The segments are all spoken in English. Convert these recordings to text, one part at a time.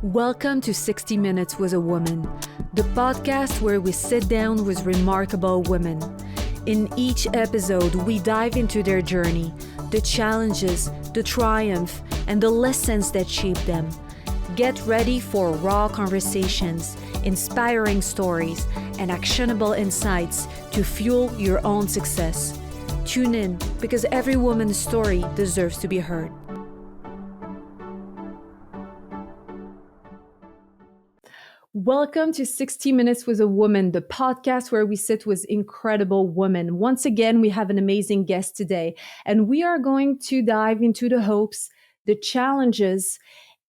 Welcome to 60 Minutes with a Woman, the podcast where we sit down with remarkable women. In each episode, we dive into their journey, the challenges, the triumph, and the lessons that shape them. Get ready for raw conversations, inspiring stories, and actionable insights to fuel your own success. Tune in because every woman's story deserves to be heard. Welcome to 60 Minutes with a Woman, the podcast where we sit with incredible women. Once again, we have an amazing guest today, and we are going to dive into the hopes, the challenges,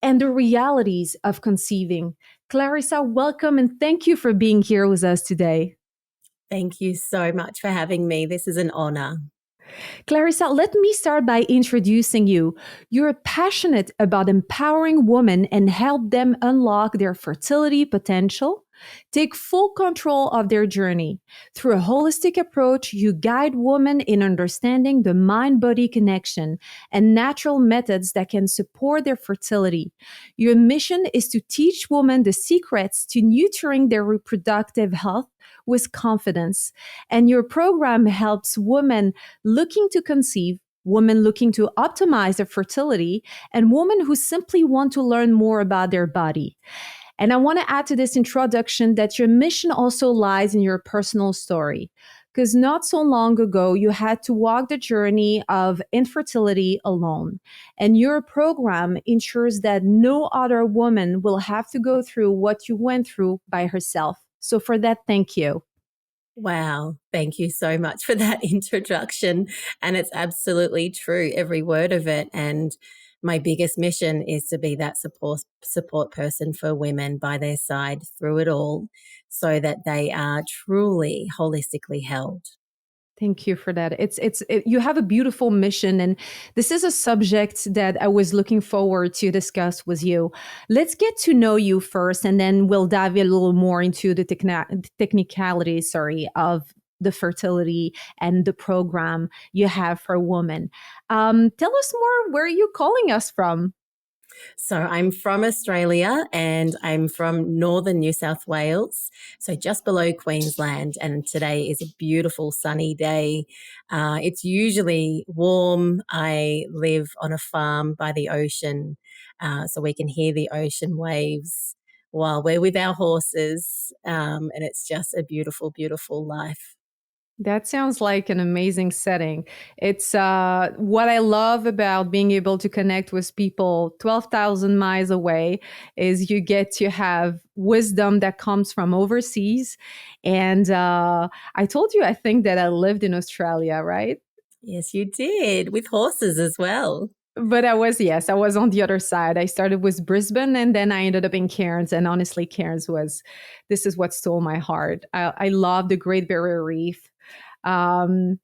and the realities of conceiving. Clarissa, welcome and thank you for being here with us today. Thank you so much for having me. This is an honor. Clarissa, let me start by introducing you. You're passionate about empowering women and help them unlock their fertility potential, take full control of their journey. Through a holistic approach, you guide women in understanding the mind-body connection and natural methods that can support their fertility. Your mission is to teach women the secrets to nurturing their reproductive health with confidence. And your program helps women looking to conceive, women looking to optimize their fertility, and women who simply want to learn more about their body. And I want to add to this introduction that your mission also lies in your personal story. Because not so long ago, you had to walk the journey of infertility alone. And your program ensures that no other woman will have to go through what you went through by herself. So for that, thank you. Wow. Thank you so much for that introduction. And it's absolutely true, every word of it. And my biggest mission is to be that support person for women by their side through it all so that they are truly holistically held. Thank you for that. You have a beautiful mission, and this is a subject that I was looking forward to discuss with you. Let's get to know you first, and then we'll dive a little more into the technicalities, of the fertility and the program you have for women. Tell us more. Where are you calling us from? So I'm from Australia and I'm from northern New South Wales, so just below Queensland. And today is a beautiful sunny day. It's usually warm. I live on a farm by the ocean, so we can hear the ocean waves while we're with our horses. And it's just a beautiful, beautiful life. That sounds like an amazing setting. It's what I love about being able to connect with people 12,000 miles away is you get to have wisdom that comes from overseas. And I told you, I think that I lived in Australia, right? Yes, you did, with horses as well. But I was on the other side. I started with Brisbane and then I ended up in Cairns. And honestly, this is what stole my heart. I love the Great Barrier Reef. And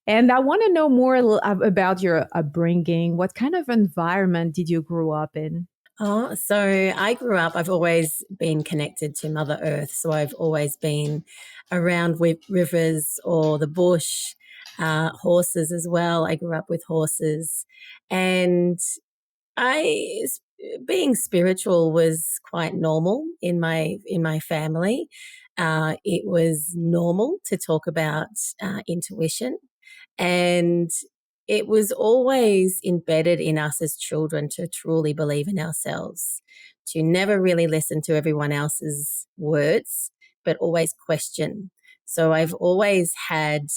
I want to know more about your upbringing. What kind of environment did you grow up in? Oh, so I've always been connected to Mother Earth. So I've always been around with rivers or the bush, horses as well. I grew up with horses. And I, being spiritual was quite normal in my family. It was normal to talk about intuition, and it was always embedded in us as children to truly believe in ourselves, to never really listen to everyone else's words, but always question. So I've always had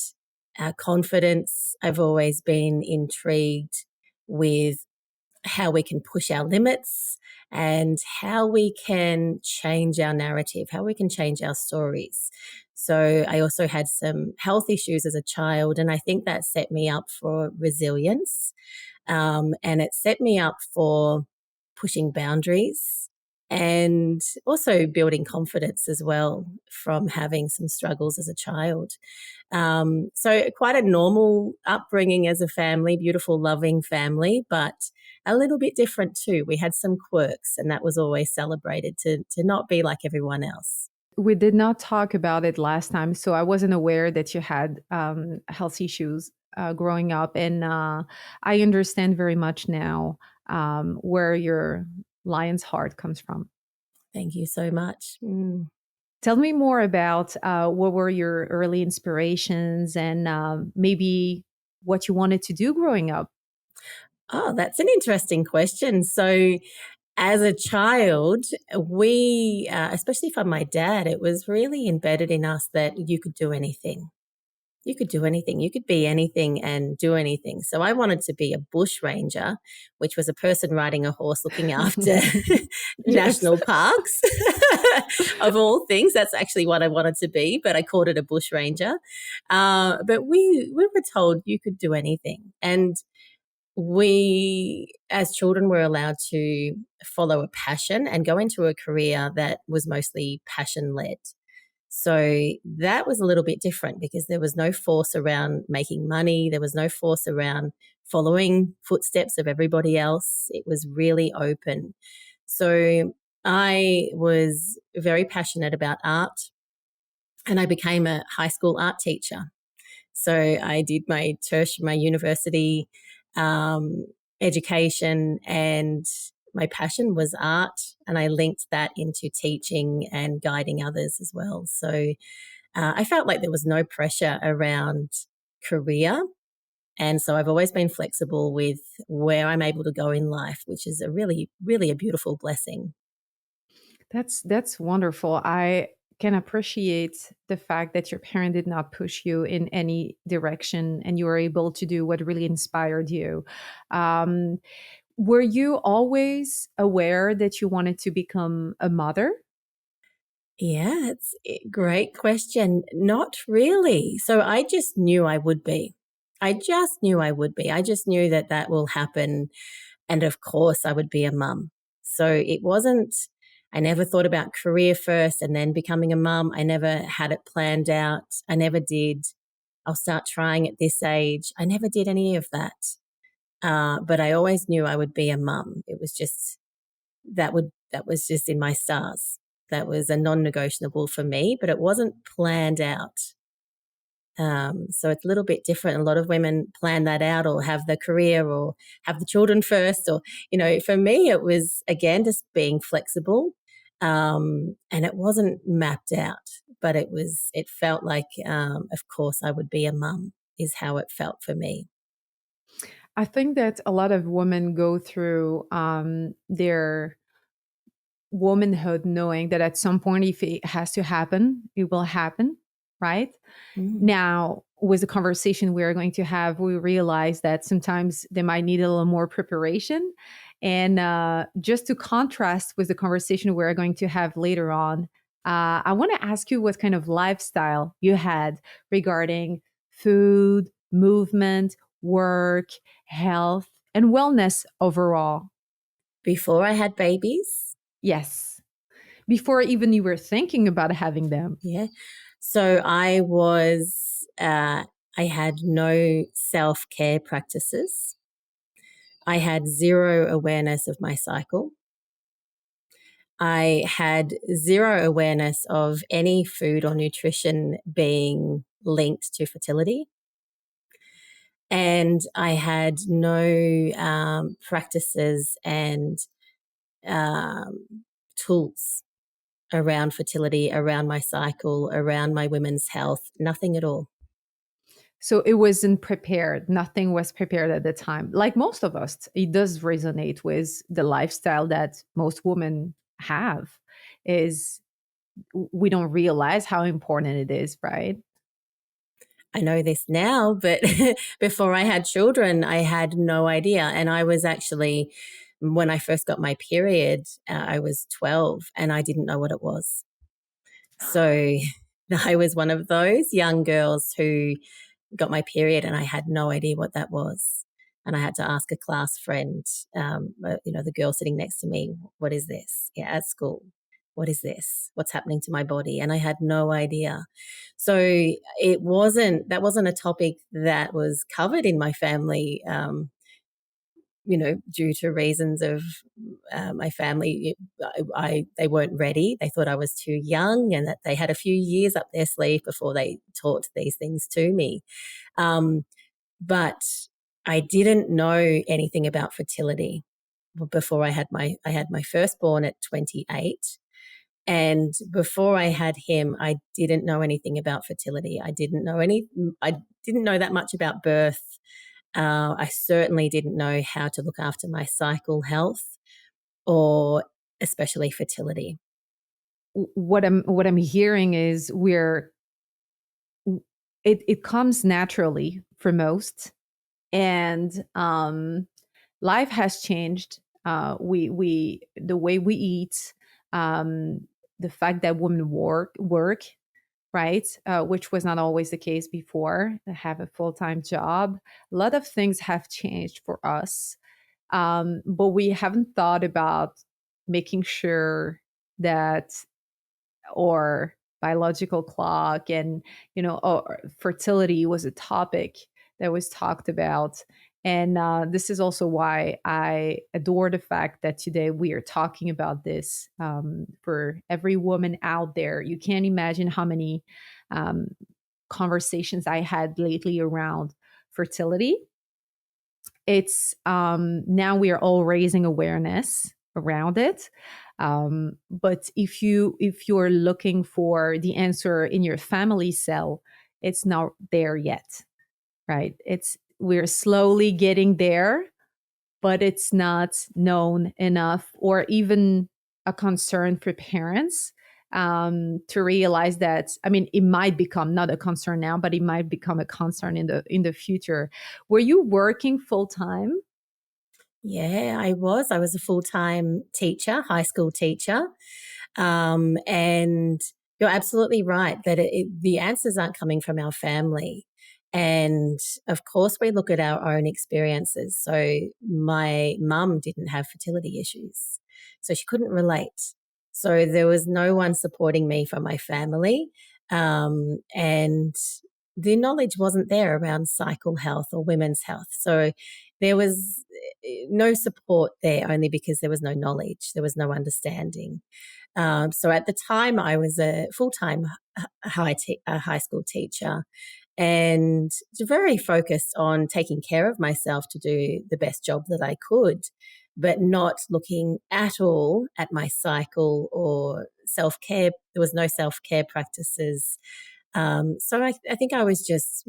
confidence. I've always been intrigued with how we can push our limits and how we can change our narrative, how we can change our stories. So I also had some health issues as a child, and I think that set me up for resilience. And it set me up for pushing boundaries and also building confidence as well from having some struggles as a child. So quite a normal upbringing as a family, beautiful, loving family, but a little bit different too. We had some quirks, and that was always celebrated to not be like everyone else. We did not talk about it last time, so I wasn't aware that you had health issues growing up, and I understand very much now where lion's heart comes from. Thank you so much. Tell me more about what were your early inspirations and maybe what you wanted to do growing up. Oh, that's an interesting question. So, as a child, we, especially from my dad, it was really embedded in us that you could do anything. You could do anything. You could be anything and do anything. So I wanted to be a bush ranger, which was a person riding a horse looking after Yes. national parks, of all things. That's actually what I wanted to be, but I called it a bush ranger. But we were told you could do anything. And we, as children, were allowed to follow a passion and go into a career that was mostly passion led. So that was a little bit different because there was no force around making money. There was no force around following footsteps of everybody else. It was really open. So I was very passionate about art and I became a high school art teacher. So I did my university education, and my passion was art, and I linked that into teaching and guiding others as well. So I felt like there was no pressure around career. And so I've always been flexible with where I'm able to go in life, which is a really, really a beautiful blessing. That's wonderful. I can appreciate the fact that your parent did not push you in any direction and you were able to do what really inspired you. Um, were you always aware that you wanted to become a mother? Yeah, it's a great question. Not really. So I just knew I would be. I just knew I would be. I just knew that that will happen. And of course, I would be a mum. So it wasn't, I never thought about career first and then becoming a mum. I never had it planned out. I never did. I'll start trying at this age. I never did any of that. But I always knew I would be a mum. It was just, that was just in my stars. That was a non-negotiable for me, but it wasn't planned out. So it's a little bit different. A lot of women plan that out or have the career or have the children first. Or, for me, it was, again, just being flexible. And it wasn't mapped out, but it felt like, of course, I would be a mum is how it felt for me. I think that a lot of women go through their womanhood knowing that at some point, if it has to happen, it will happen, right? Mm. Now, with the conversation we are going to have, we realize that sometimes they might need a little more preparation. And just to contrast with the conversation we're going to have later on, I want to ask you what kind of lifestyle you had regarding food, movement, work, health, and wellness overall. Before I had babies, Yes. Before even you were thinking about having them. yeah. So I had no self-care practices. I had zero awareness of my cycle. I had zero awareness of any food or nutrition being linked to fertility. And I had no practices and tools around fertility, around my cycle, around my women's health, nothing at all. So it wasn't prepared. Nothing was prepared at the time. Like most of us, it does resonate with the lifestyle that most women have is we don't realize how important it is, right? I know this now, but before I had children, I had no idea. And I was actually, when I first got my period, I was 12 and I didn't know what it was. So I was one of those young girls who got my period and I had no idea what that was. And I had to ask a class friend, the girl sitting next to me, what is this? Yeah, at school. What is this? What's happening to my body? And I had no idea. So that wasn't a topic that was covered in my family, due to reasons of my family. They weren't ready. They thought I was too young and that they had a few years up their sleeve before they taught these things to me. But I didn't know anything about fertility. before I had my firstborn at 28. And before I had him, I didn't know anything about fertility. I didn't know that much about birth. I certainly didn't know how to look after my cycle health or especially fertility. What I'm hearing is it comes naturally for most, and life has changed. We the way we eat, um, the fact that women work, right, which was not always the case before. Have a full-time job. A lot of things have changed for us, but we haven't thought about making sure that or biological clock and fertility was a topic that was talked about. And this is also why I adore the fact that today we are talking about this, for every woman out there. You can't imagine how many um, conversations I had lately around fertility. It's now we are all raising awareness around it, but if you're looking for the answer in your family cell, it's not there yet, right? It's We're slowly getting there, but it's not known enough or even a concern for parents, to realize that. I mean, it might become not a concern now, but it might become a concern in the future. Were you working full time? Yeah, I was. I was a full-time teacher, high school teacher. And you're absolutely right that the answers aren't coming from our family. And of course, we look at our own experiences. So my mum didn't have fertility issues, so she couldn't relate. So there was no one supporting me from my family. And the knowledge wasn't there around cycle health or women's health. So there was no support there only because there was no knowledge, there was no understanding. So at the time, I was a full-time high school teacher and very focused on taking care of myself to do the best job that I could, but not looking at all at my cycle or self-care. There was no self-care practices. So I think I was just,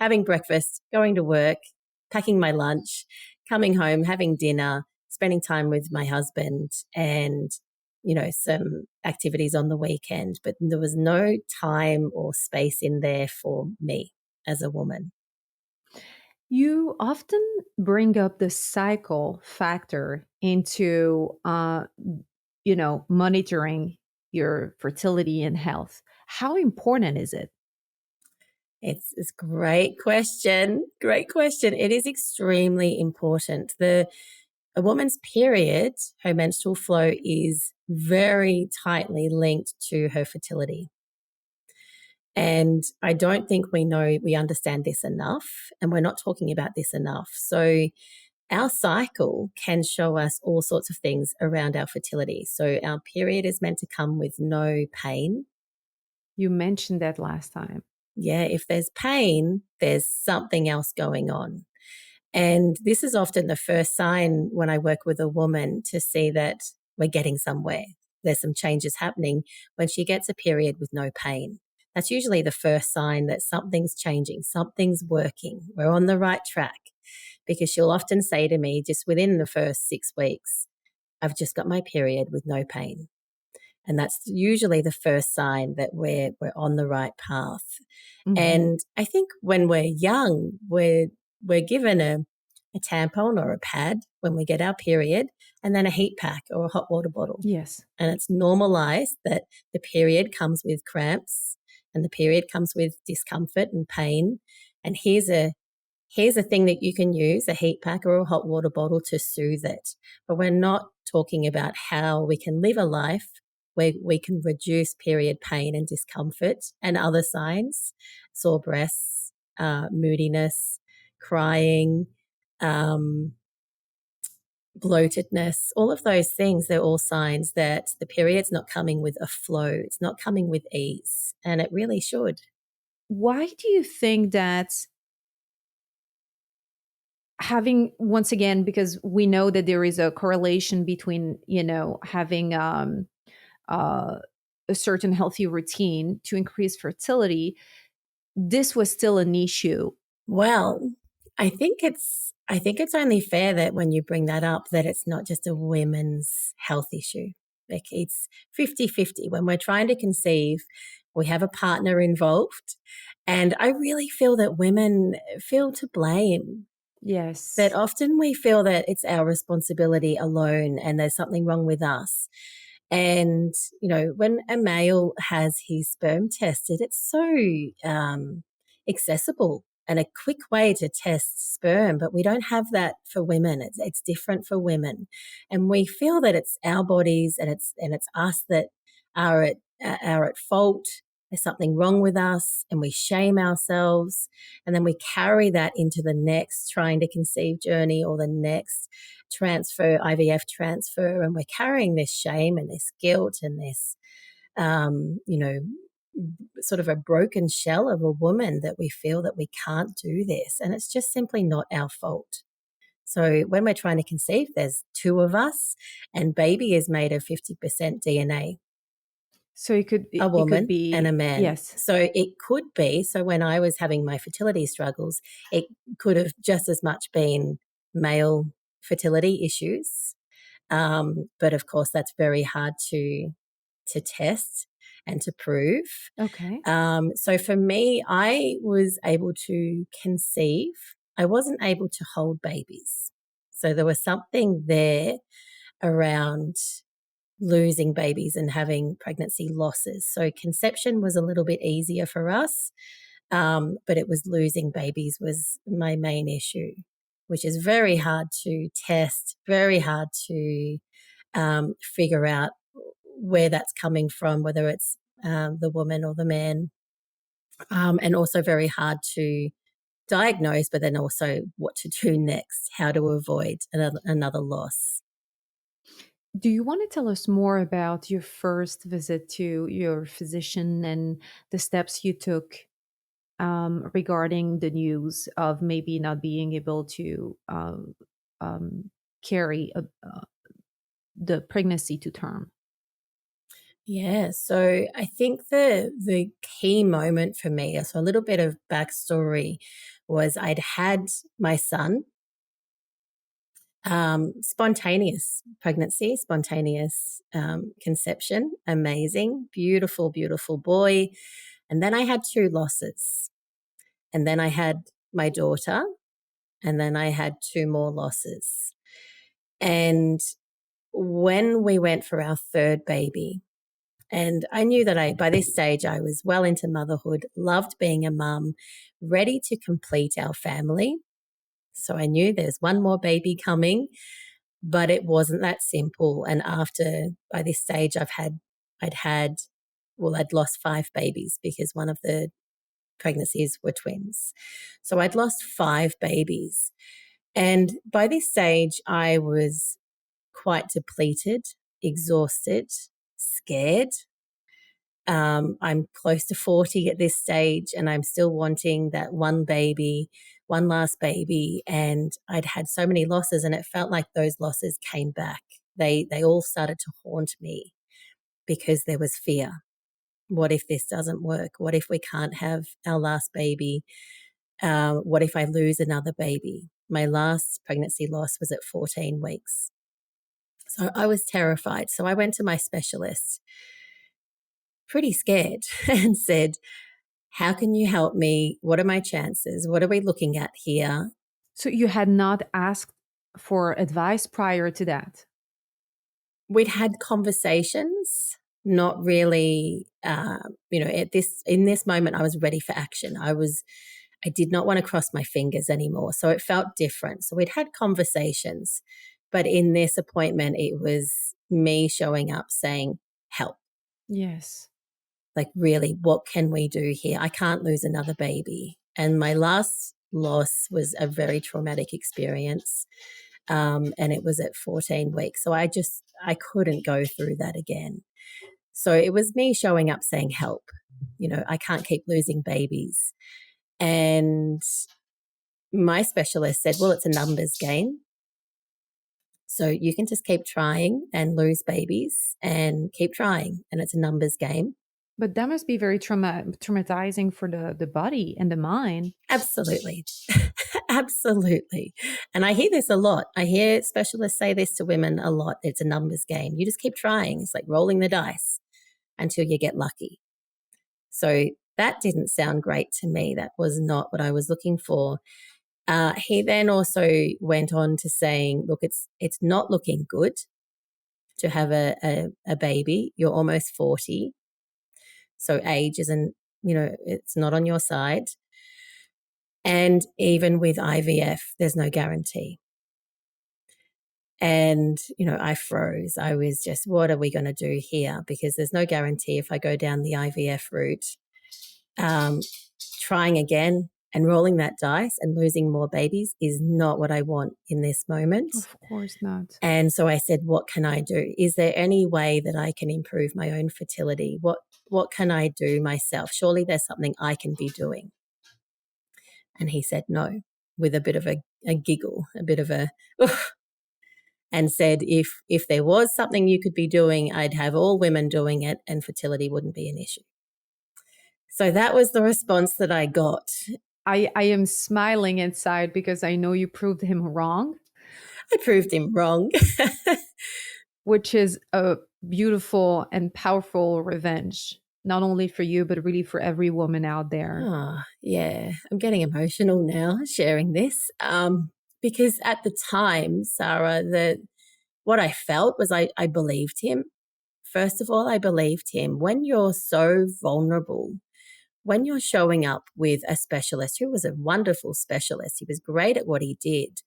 having breakfast, going to work, packing my lunch, coming home, having dinner, spending time with my husband, and some activities on the weekend, but there was no time or space in there for me as a woman. You often bring up the cycle factor into, monitoring your fertility and health. How important is it? It's a great question. Great question. It is extremely important. A woman's period, her menstrual flow, is very tightly linked to her fertility. And I don't think we understand this enough, and we're not talking about this enough. So our cycle can show us all sorts of things around our fertility. So our period is meant to come with no pain. You mentioned that last time. Yeah, if there's pain, there's something else going on. And this is often the first sign when I work with a woman to see that we're getting somewhere. There's some changes happening when she gets a period with no pain. That's usually the first sign that something's changing, something's working, we're on the right track. Because she'll often say to me, just within the first 6 weeks, I've just got my period with no pain. And that's usually the first sign that we're on the right path. Mhm. And I think when we're young, we're given a tampon or a pad when we get our period, and then a heat pack or a hot water bottle. Yes. And it's normalized that the period comes with cramps and the period comes with discomfort and pain. And here's a thing that you can use, a heat pack or a hot water bottle, to soothe it. But we're not talking about how we can live a life where we can reduce period pain and discomfort and other signs, sore breasts, moodiness, crying, um, bloatedness, all of those things. They're all signs that the period's not coming with a flow. It's not coming with ease, and it really should. Why do you think that having, once again, because we know that there is a correlation between, having uh, a certain healthy routine to increase fertility, this was still an issue. Well, I think it's only fair that when you bring that up, that it's not just a women's health issue. Like it's 50-50. When we're trying to conceive, we have a partner involved. And I really feel that women feel to blame, that Yes. often we feel that it's our responsibility alone and there's something wrong with us. And, when a male has his sperm tested, it's so accessible and a quick way to test sperm, but we don't have that for women. It's different for women. And we feel that it's our bodies and it's us that are at fault. There's something wrong with us and we shame ourselves. And then we carry that into the next trying to conceive journey or the next IVF transfer. And we're carrying this shame and this guilt and this, sort of a broken shell of a woman, that we feel that we can't do this. And it's just simply not our fault. So when we're trying to conceive, there's two of us and baby is made of 50% DNA. So it could A it could woman and a be, man. yes. So it could be, so when I was having my fertility struggles, it could have just as much been male fertility issues. But of course, that's very hard to test and to prove. Okay. So for me, I was able to conceive. I wasn't able to hold babies. So there was something there around losing babies and having pregnancy losses. So conception was a little bit easier for us, but it was losing babies was my main issue, which is very hard to test, very hard to figure out where that's coming from, whether it's the woman or the man, and also very hard to diagnose, but then also what to do next, how to avoid another loss. Do you want to tell us more about your first visit to your physician and the steps you took regarding the news of maybe not being able to um, carry the pregnancy to term? Yeah, so I think the key moment for me, so a little bit of backstory, was I'd had my son, spontaneous pregnancy, spontaneous conception, amazing, beautiful, beautiful boy. And then I had two losses. And then I had my daughter, and then I had two more losses. And when we went for our third baby, and I knew that by this stage, I was well into motherhood, loved being a mum, ready to complete our family. So I knew there's one more baby coming, but it wasn't that simple. And by this stage, I'd lost five babies because one of the pregnancies were twins. So I'd lost five babies. And by this stage, I was quite depleted, exhausted, scared. I'm close to 40 at this stage, and I'm still wanting that one baby, one last baby. And I'd had so many losses, and it felt like those losses came back. They all started to haunt me because there was fear. What if this doesn't work? What if we can't have our last baby? What if I lose another baby? My last pregnancy loss was at 14 weeks. So I was terrified. So I went to my specialist, pretty scared, and said, how can you help me? What are my chances? What are we looking at here? So you had not asked for advice prior to that? We'd had conversations, not really, in this moment, I was ready for action. I did not want to cross my fingers anymore. So it felt different. So we'd had conversations, but in this appointment, it was me showing up saying, help. Yes. Like, really, what can we do here? I can't lose another baby. And my last loss was a very traumatic experience. And it was at 14 weeks. So I couldn't go through that again. So it was me showing up saying, help. I can't keep losing babies. And my specialist said, well, it's a numbers game. So you can just keep trying and lose babies and keep trying, and it's a numbers game. But that must be very traumatizing for the body and the mind. Absolutely. Absolutely. And I hear this a lot. I hear specialists say this to women a lot. It's a numbers game. You just keep trying. It's like rolling the dice until you get lucky. So that didn't sound great to me. That was not what I was looking for. He then also went on to saying, look, it's not looking good to have a baby. You're almost 40. So age isn't, it's not on your side. And even with IVF, there's no guarantee. And, I froze. I was just, what are we going to do here? Because there's no guarantee if I go down the IVF route. Trying again and rolling that dice and losing more babies is not what I want in this moment. Of course not. And so I said, what can I do? Is there any way that I can improve my own fertility? What can I do myself? Surely there's something I can be doing. And he said no, with a bit of a giggle, a bit of a, and said, if there was something you could be doing, I'd have all women doing it and fertility wouldn't be an issue. So that was the response that I got. I am smiling inside because I know you proved him wrong. I proved him wrong. Which is a beautiful and powerful revenge, not only for you, but really for every woman out there. Oh, yeah. I'm getting emotional now sharing this. Because at the time, Sara, what I felt was I believed him. First of all, I believed him. When you're so vulnerable, when you're showing up with a specialist who was a wonderful specialist, he was great at what he did.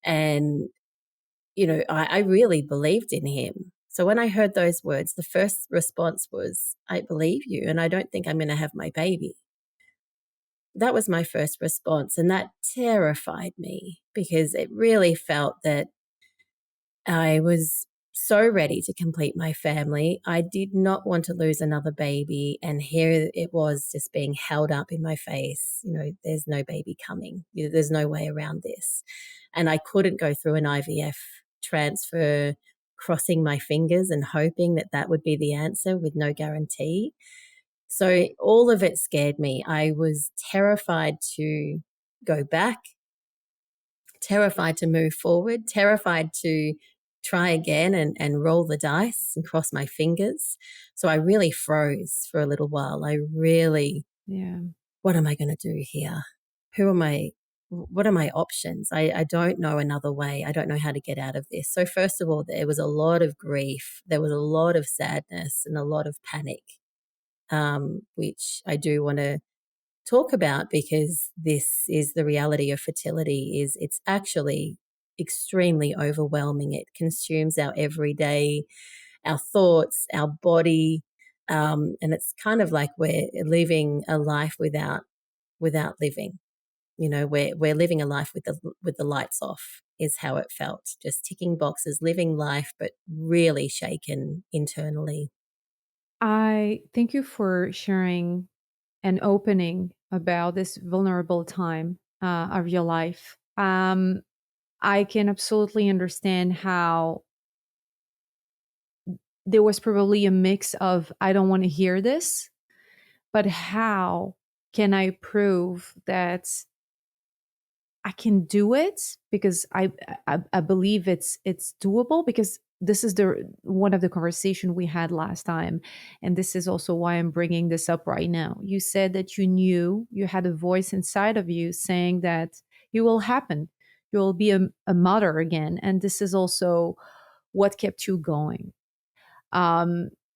And, I really believed in him. So when I heard those words, the first response was, I believe you, and I don't think I'm going to have my baby. That was my first response. And that terrified me because it really felt that I was so ready to complete my family. I did not want to lose another baby. And here it was just being held up in my face. There's no baby coming. There's no way around this. And I couldn't go through an IVF transfer, crossing my fingers and hoping that that would be the answer with no guarantee. So all of it scared me. I was terrified to go back, terrified to move forward, terrified to try again and roll the dice and cross my fingers. So I really froze for a little while. What am I going to do here? What are my options? I don't know another way. I don't know how to get out of this. So first of all, there was a lot of grief. There was a lot of sadness and a lot of panic, which I do want to talk about because this is the reality of fertility. It's actually extremely overwhelming. It consumes our everyday, our thoughts, our body, and it's kind of like we're living a life without living. We're living a life with the lights off is how it felt. Just ticking boxes, living life, but really shaken internally. I thank you for sharing and opening about this vulnerable time of your life. I can absolutely understand how there was probably a mix of, I don't want to hear this, but how can I prove that I can do it? Because I believe it's doable, because this is the one of the conversation we had last time, and this is also why I'm bringing this up right now. You said that you knew, you had a voice inside of you saying that it will happen, you will be a mother again, and this is also what kept you going.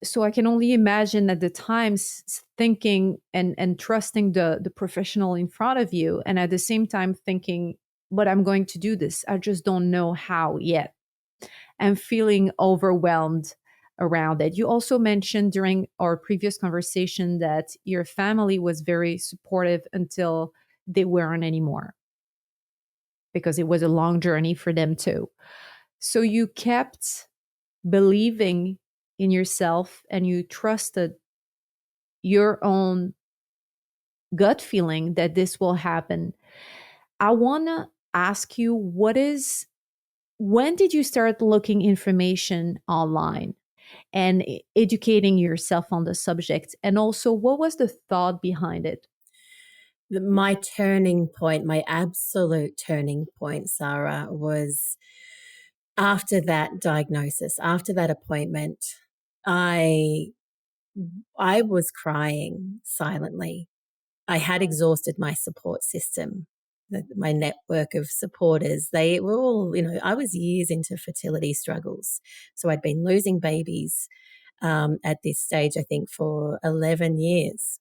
So I can only imagine at the times thinking and trusting the professional in front of you, and at the same time thinking, but I'm going to do this, I just don't know how yet, and feeling overwhelmed around it. You also mentioned during our previous conversation that your family was very supportive until they weren't anymore, because it was a long journey for them too. So you kept believing in yourself and you trusted your own gut feeling that this will happen. I want to ask you, when did you start looking information online and educating yourself on the subject? And also, what was the thought behind it? My turning point, my absolute turning point, Sarah, was after that diagnosis, after that appointment. I was crying silently. I had exhausted my support system, my network of supporters. They were all, I was years into fertility struggles. So I'd been losing babies at this stage, I think, for 11 years.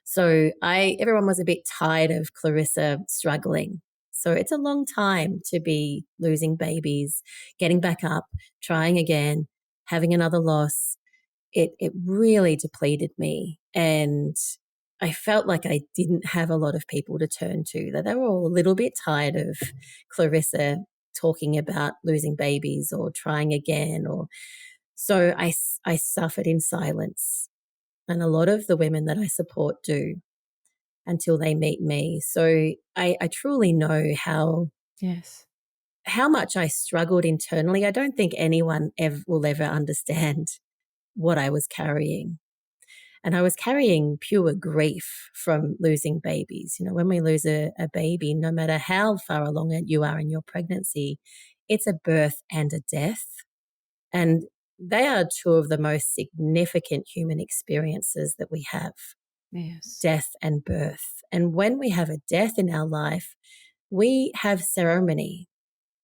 So everyone was a bit tired of Clarissa struggling. So it's a long time to be losing babies, getting back up, trying again, having another loss. It really depleted me. And I felt like I didn't have a lot of people to turn to, that they were all a little bit tired of Clarissa talking about losing babies or trying again. So I suffered in silence. And a lot of the women that I support do, until they meet me. So I truly know Yes. how much I struggled internally. I don't think anyone will ever understand what I was carrying. And I was carrying pure grief from losing babies. When we lose a baby, no matter how far along you are in your pregnancy, it's a birth and a death. And they are two of the most significant human experiences that we have. Yes. Death and birth. And when we have a death in our life, we have ceremony.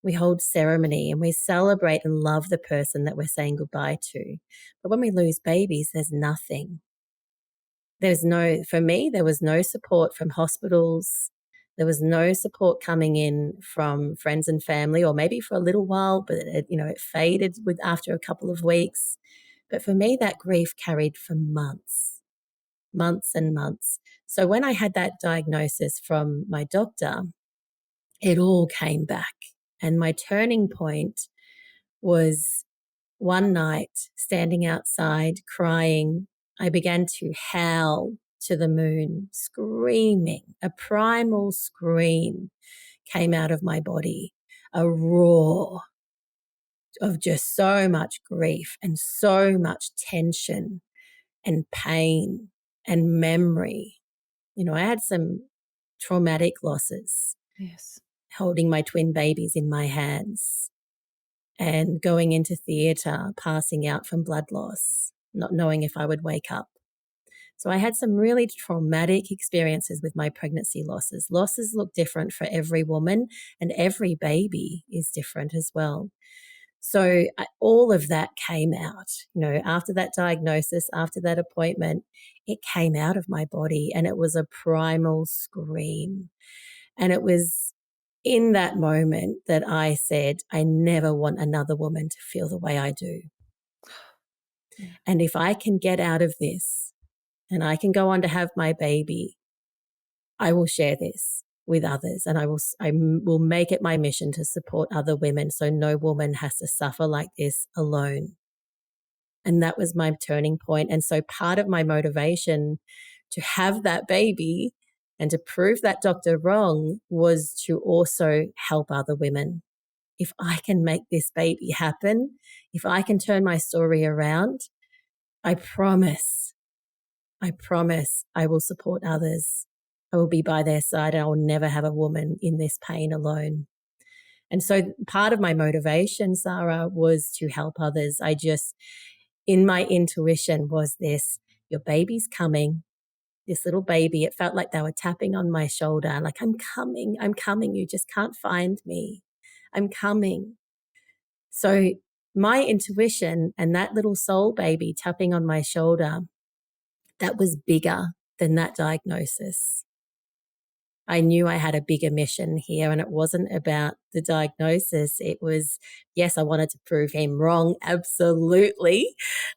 We hold ceremony and we celebrate and love the person that we're saying goodbye to. But when we lose babies, there's nothing. For me, there was no support from hospitals. There was no support coming in from friends and family, or maybe for a little while, but it faded after a couple of weeks. But for me, that grief carried for months and months. So when I had that diagnosis from my doctor, it all came back. And my turning point was one night standing outside crying. I began to howl to the moon, screaming. A primal scream came out of my body, a roar of just so much grief and so much tension and pain and memory. I had some traumatic losses. Yes. Holding my twin babies in my hands and going into theatre, passing out from blood loss, not knowing if I would wake up. So I had some really traumatic experiences with my pregnancy losses. Losses look different for every woman, and every baby is different as well. So all of that came out, after that diagnosis, after that appointment, it came out of my body, and it was a primal scream. And it was in that moment that I said, I never want another woman to feel the way I do. Yeah. And if I can get out of this and I can go on to have my baby, I will share this with others, and I will make it my mission to support other women, so no woman has to suffer like this alone. And that was my turning point. And so part of my motivation to have that baby and to prove that doctor wrong was to also help other women. If I can make this baby happen, if I can turn my story around, I promise I will support others. I will be by their side, and I will never have a woman in this pain alone. And so part of my motivation, Sara, was to help others. In my intuition was this: your baby's coming. This little baby, it felt like they were tapping on my shoulder, like, I'm coming. You just can't find me. I'm coming. So my intuition and that little soul baby tapping on my shoulder, that was bigger than that diagnosis. I knew I had a bigger mission here, and it wasn't about the diagnosis. It was, yes, I wanted to prove him wrong, absolutely.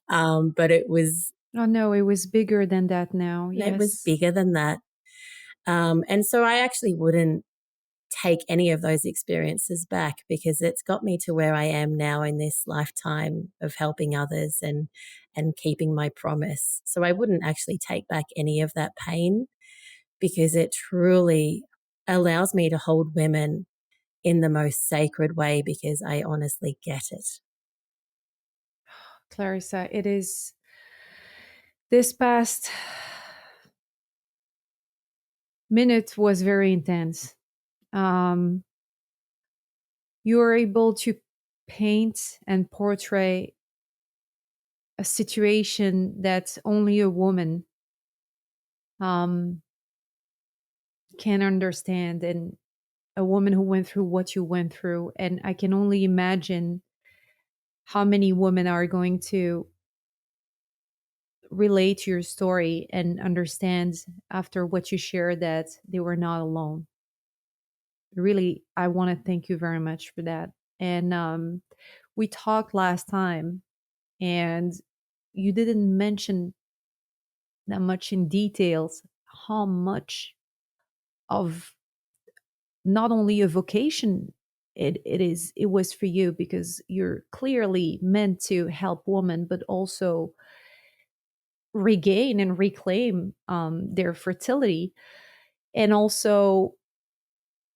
But it was Oh no, it was bigger than that now. It was Yes. bigger than that. And so I actually wouldn't take any of those experiences back, because it's got me to where I am now in this lifetime of helping others and keeping my promise. So I wouldn't actually take back any of that pain, because it truly allows me to hold women in the most sacred way because I honestly get it. Clarissa, it is this past minute was very intense. You were able to paint and portray a situation that only a woman can understand, and a woman who went through what you went through. And I can only imagine how many women are going to relate to your story and understand after what you shared that they were not alone. Really, I want to thank you very much for that. And we talked last time, and you didn't mention that much in details how much of not only a vocation it was for you, because you're clearly meant to help women, but also regain and reclaim their fertility. And also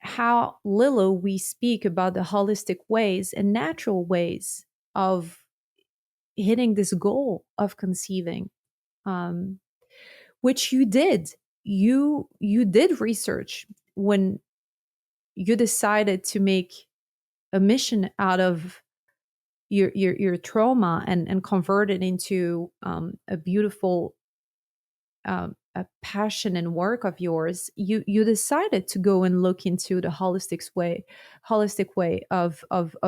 how little we speak about the holistic ways and natural ways of hitting this goal of conceiving, um, which you did. You did research when you decided to make a mission out of your trauma and convert it into a beautiful a passion and work of yours. You decided to go and look into the holistic way of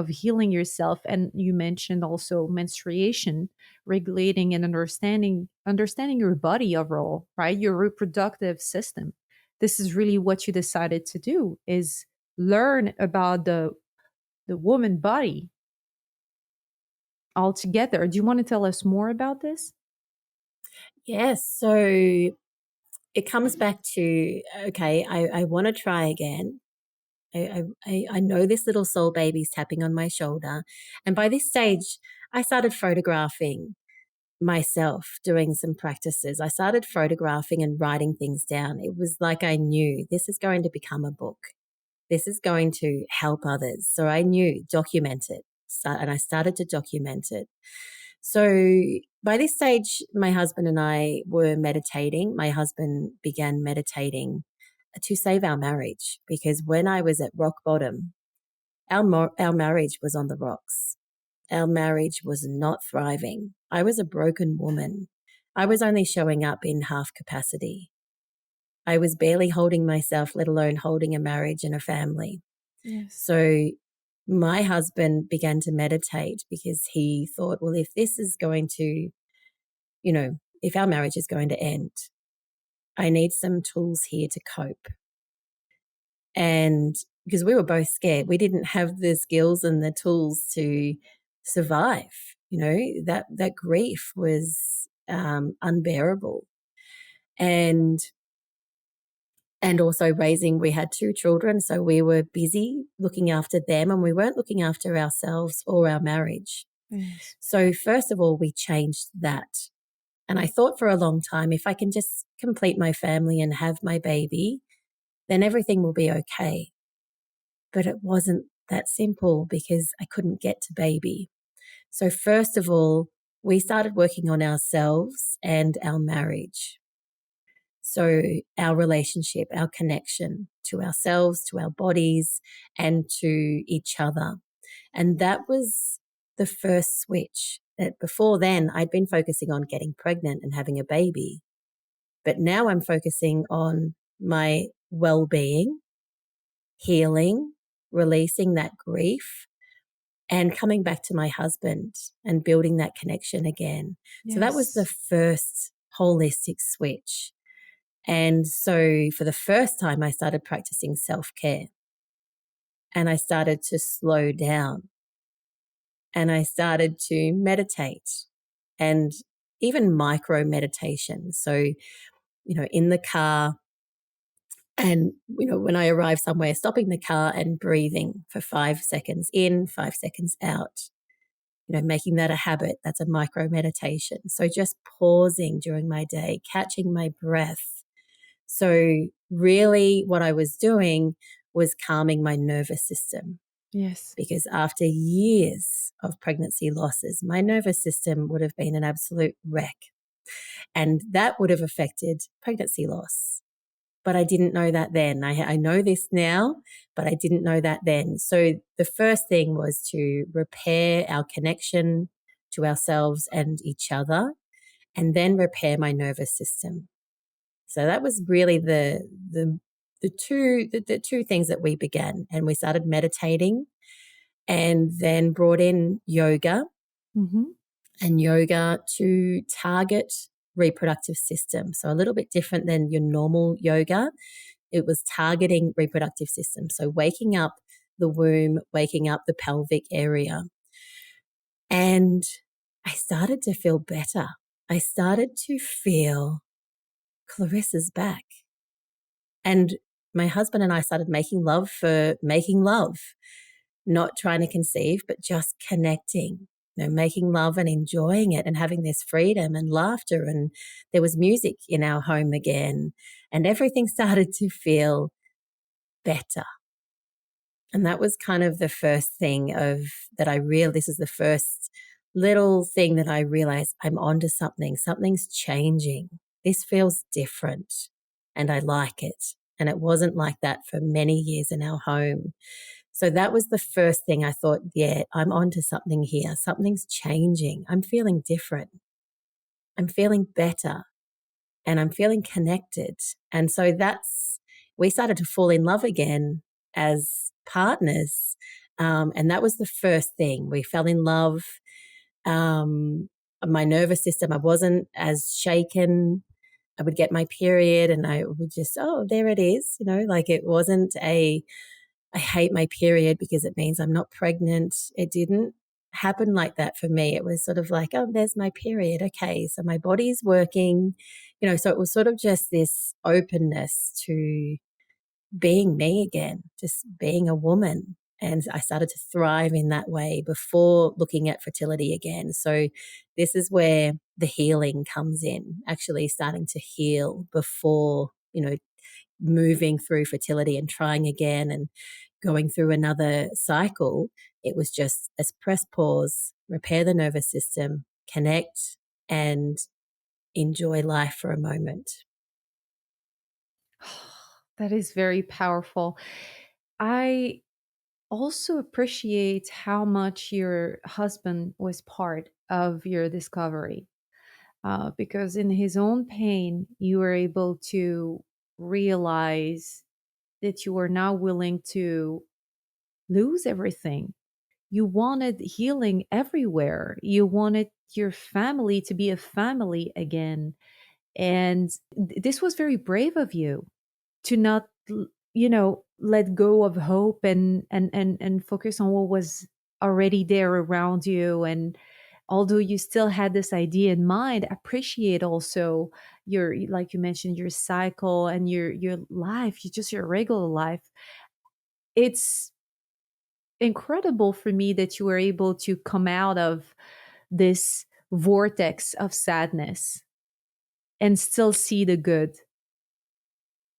healing yourself. And you mentioned also menstruation, regulating and understanding your body overall, right? Your reproductive system. This is really what you decided to do, is learn about the woman body altogether. Do you want to tell us more about this? Yes. So it comes back to, okay, I want to try again. I know this little soul baby's tapping on my shoulder. And by this stage, I started photographing myself, doing some practices. I started photographing and writing things down. It was like I knew this is going to become a book. This is going to help others. So I knew, document it. And I started to document it. So by this stage, my husband and I were meditating. My husband began meditating to save our marriage, because when I was at rock bottom, our marriage was on the rocks. Our marriage was not thriving. I was a broken woman. I was only showing up in half capacity. I was barely holding myself, let alone holding a marriage and a family. Yes. So my husband began to meditate because he thought, well, if this is going to, if our marriage is going to end, I need some tools here to cope. And because we were both scared, we didn't have the skills and the tools to survive. That grief was unbearable. And also we had 2 children, so we were busy looking after them, and we weren't looking after ourselves or our marriage. Yes. So first of all, we changed that. And I thought for a long time, if I can just complete my family and have my baby, then everything will be okay. But it wasn't that simple, because I couldn't get to baby. So first of all, we started working on ourselves and our marriage. So our relationship, our connection to ourselves, to our bodies, and to each other. And that was the first switch. That before then, I'd been focusing on getting pregnant and having a baby. But now I'm focusing on my well-being, healing, releasing that grief, and coming back to my husband and building that connection again. Yes. So that was the first holistic switch. And so for the first time, I started practicing self-care, and I started to slow down, and I started to meditate, and even micro meditation. So, in the car, and, when I arrive somewhere, stopping the car and breathing for 5 seconds in, 5 seconds out, making that a habit. That's a micro meditation. So just pausing during my day, catching my breath. So really what I was doing was calming my nervous system. Yes. Because after years of pregnancy losses, my nervous system would have been an absolute wreck. And that would have affected pregnancy loss. But I didn't know that then. I know this now, but I didn't know that then. So the first thing was to repair our connection to ourselves and each other, and then repair my nervous system. So that was really the two things that we began. And we started meditating, and then brought in yoga, and yoga to target reproductive system. So a little bit different than your normal yoga. It was targeting reproductive system. So waking up the womb, waking up the pelvic area. And I started to feel better. I started to feel Clarissa's back. And my husband and I started making love for making love, not trying to conceive, but just connecting, making love and enjoying it and having this freedom and laughter. And there was music in our home again, and everything started to feel better. And that was kind of the first thing this is the first little thing that I realized I'm onto something. Something's changing. This feels different and I like it. And it wasn't like that for many years in our home. So that was the first thing I thought, yeah, I'm onto something here. Something's changing. I'm feeling different. I'm feeling better, and I'm feeling connected. And so we started to fall in love again as partners. And that was the first thing. We fell in love. My nervous system, I wasn't as shaken. I would get my period and I would just, oh, there it is. Like it wasn't I hate my period because it means I'm not pregnant. It didn't happen like that for me. It was sort of like, oh, there's my period. Okay, so my body's working, so it was sort of just this openness to being me again, just being a woman. And I started to thrive in that way before looking at fertility again. So this is where the healing comes in, actually starting to heal before, moving through fertility and trying again and going through another cycle. It was just press pause, repair the nervous system, connect, and enjoy life for a moment. That is very powerful. I also appreciate how much your husband was part of your discovery, because in his own pain, you were able to realize that you are now willing to lose everything. You wanted healing everywhere. You wanted your family to be a family again. And this was very brave of you to not, let go of hope and focus on what was already there around you. And although you still had this idea in mind, appreciate also your, like you mentioned, your cycle and your life, your regular life. It's incredible for me that you were able to come out of this vortex of sadness and still see the good.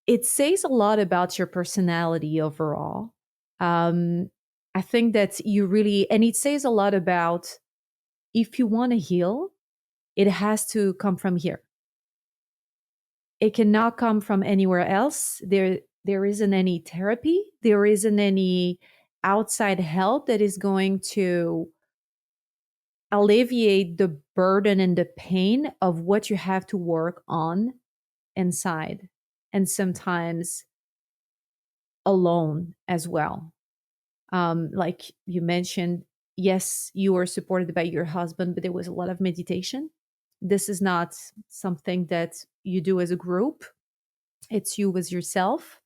It says a lot about your personality overall. I think that you really, and it says a lot about, if you want to heal, it has to come from here. It cannot come from anywhere else. There isn't any therapy. There isn't any outside help that is going to alleviate the burden and the pain of what you have to work on inside, and sometimes alone as well. Like you mentioned, yes, you were supported by your husband, but there was a lot of meditation. This is not something that you do as a group. It's you with yourself.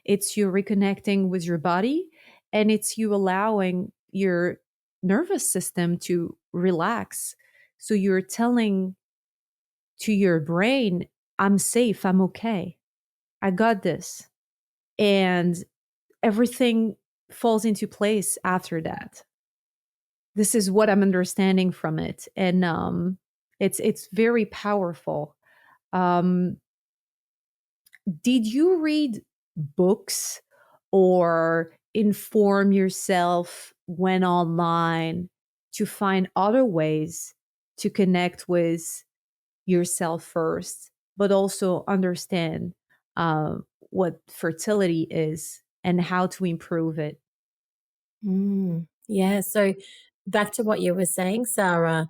It's you reconnecting with your body, and it's you allowing your nervous system to relax. So you're telling to your brain, I'm safe, I'm okay, I got this. And everything falls into place after that. This is what I'm understanding from it. And it's very powerful. Um, Did you read books or inform yourself when online to find other ways to connect with yourself first, but also understand what fertility is and how to improve it? Yeah. So back to what you were saying, Sarah,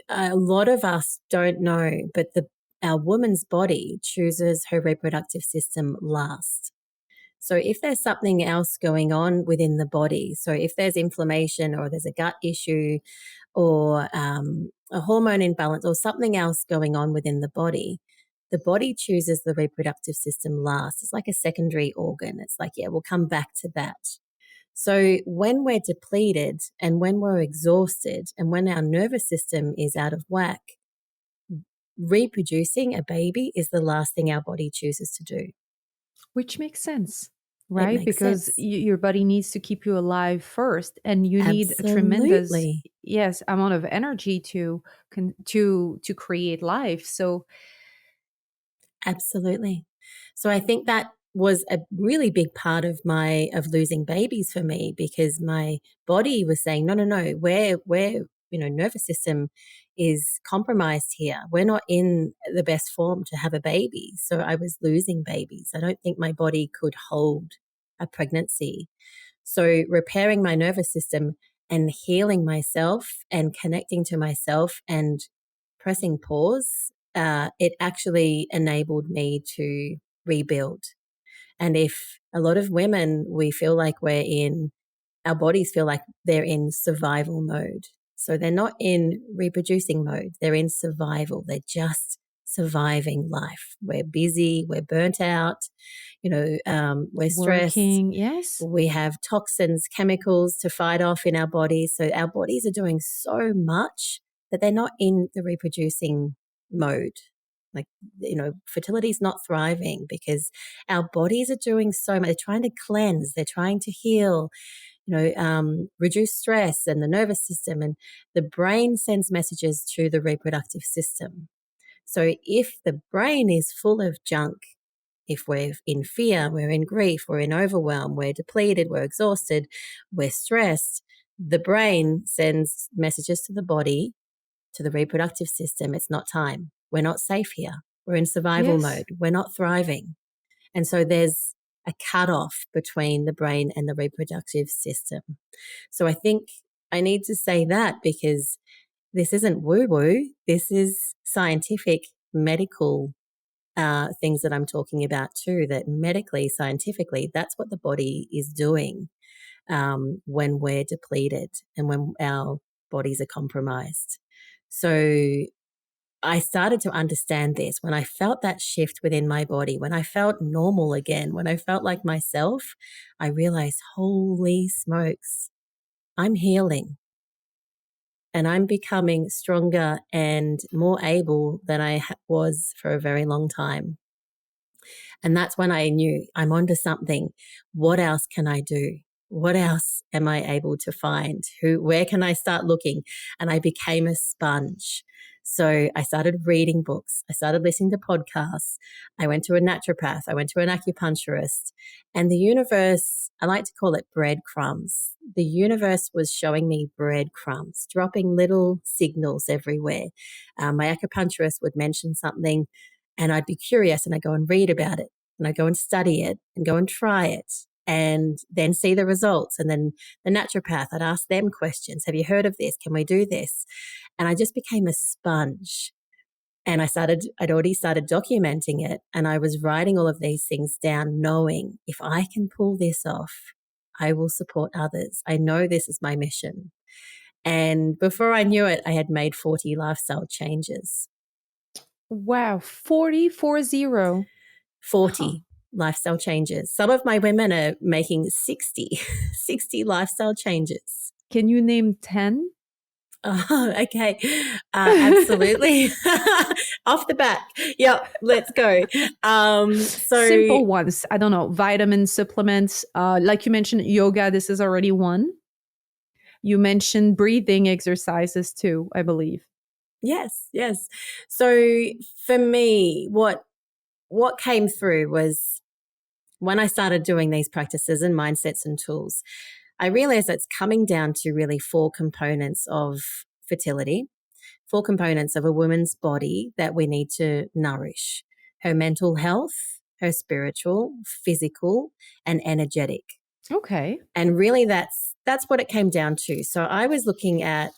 a lot of us don't know, but our woman's body chooses her reproductive system last. So if there's something else going on within the body, so if there's inflammation or there's a gut issue or a hormone imbalance or something else going on within the body chooses the reproductive system last. It's like a secondary organ. It's like, yeah, we'll come back to that. So when we're depleted and when we're exhausted and when our nervous system is out of whack, reproducing a baby is the last thing our body chooses to do. Which makes sense, It right? makes Because sense. your body needs to keep you alive first, and you need a tremendous, Absolutely. yes, amount of energy to to create life. So Absolutely. So I think that was a really big part of losing babies for me, because my body was saying, no, no, no, we're nervous system is compromised here. We're not in the best form to have a baby. So I was losing babies. I don't think my body could hold a pregnancy. So repairing my nervous system and healing myself and connecting to myself and pressing pause, it actually enabled me to rebuild. And if a lot of women, we feel like our bodies feel like they're in survival mode. So they're not in reproducing mode, they're in survival. They're just surviving life. We're busy, we're burnt out, we're stressed. working, yes. We have toxins, chemicals to fight off in our bodies. So our bodies are doing so much that they're not in the reproducing mode. Like, fertility is not thriving because our bodies are doing so much. They're trying to cleanse, they're trying to heal, reduce stress and the nervous system. And the brain sends messages to the reproductive system. So if the brain is full of junk, if we're in fear, we're in grief, we're in overwhelm, we're depleted, we're exhausted, we're stressed, the brain sends messages to the body, to the reproductive system. It's not time. We're not safe here. We're in survival Yes. mode. We're not thriving. And so there's a cutoff between the brain and the reproductive system. So I think I need to say that because this isn't woo woo. This is scientific, medical things that I'm talking about too, that medically, scientifically, that's what the body is doing when we're depleted and when our bodies are compromised. So I started to understand this when I felt that shift within my body, when I felt normal again, when I felt like myself. I realized, holy smokes, I'm healing and I'm becoming stronger and more able than I was for a very long time. And that's when I knew I'm onto something. What else can I do? What else am I able to find? Where can I start looking? And I became a sponge. So I started reading books. I started listening to podcasts. I went to a naturopath. I went to an acupuncturist. And the universe, I like to call it breadcrumbs. The universe was showing me breadcrumbs, dropping little signals everywhere. My acupuncturist would mention something and I'd be curious and I'd go and read about it and I'd go and study it and go and try it and then see the results. And then the naturopath, I'd ask them questions. Have you heard of this? Can we do this? And I just became a sponge. And I'd already started documenting it. And I was writing all of these things down, knowing if I can pull this off, I will support others. I know this is my mission. And before I knew it, I had made 40 lifestyle changes. Wow, 40. 40 lifestyle changes. Some of my women are making 60, 60 lifestyle changes. Can you name 10? Oh, okay. Absolutely. Off the bat. Yep. Let's go. So Simple ones. I don't know, vitamin supplements. Like you mentioned, yoga, this is already one. You mentioned breathing exercises too, I believe. yes, yes. So for me, what what came through was when I started doing these practices and mindsets and tools, I realized it's coming down to really 4 components of fertility, 4 components of a woman's body that we need to nourish: her mental health, her spiritual, physical, and energetic. Okay. And really that's what it came down to. So I was looking at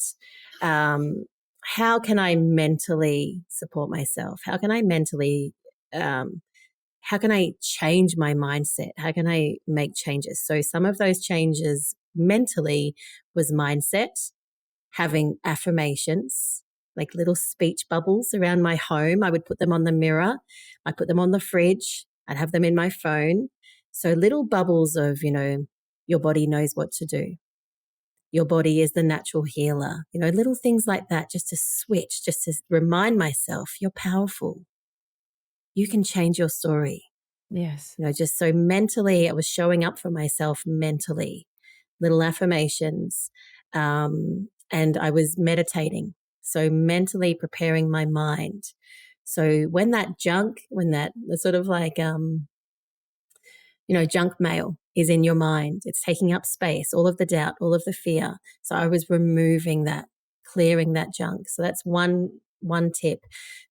how can I mentally support myself? How can I mentally how can I change my mindset? How can I make changes? So some of those changes mentally was mindset, having affirmations, like little speech bubbles around my home. I would put them on the mirror. I'd put them on the fridge. I'd have them in my phone. So little bubbles of, your body knows what to do. Your body is the natural healer. Little things like that, just to switch, just to remind myself, you're powerful. You can change your story. Yes. Just so mentally, I was showing up for myself mentally, little affirmations, and I was meditating. So mentally preparing my mind. So when that sort of like, junk mail is in your mind, it's taking up space, all of the doubt, all of the fear. So I was removing that, clearing that junk. So that's one tip.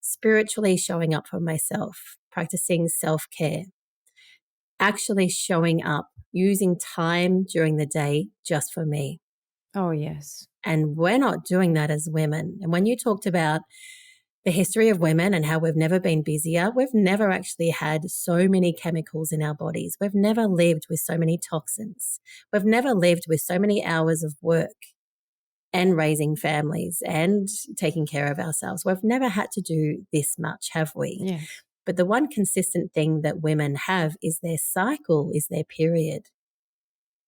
Spiritually showing up for myself, practicing self-care, actually showing up, using time during the day just for me. Oh, yes. And we're not doing that as women. And when you talked about the history of women and how we've never been busier, we've never actually had so many chemicals in our bodies. We've never lived with so many toxins. We've never lived with so many hours of work and raising families and taking care of ourselves. We've never had to do this much, have we? Yes. But the one consistent thing that women have is their cycle, is their period.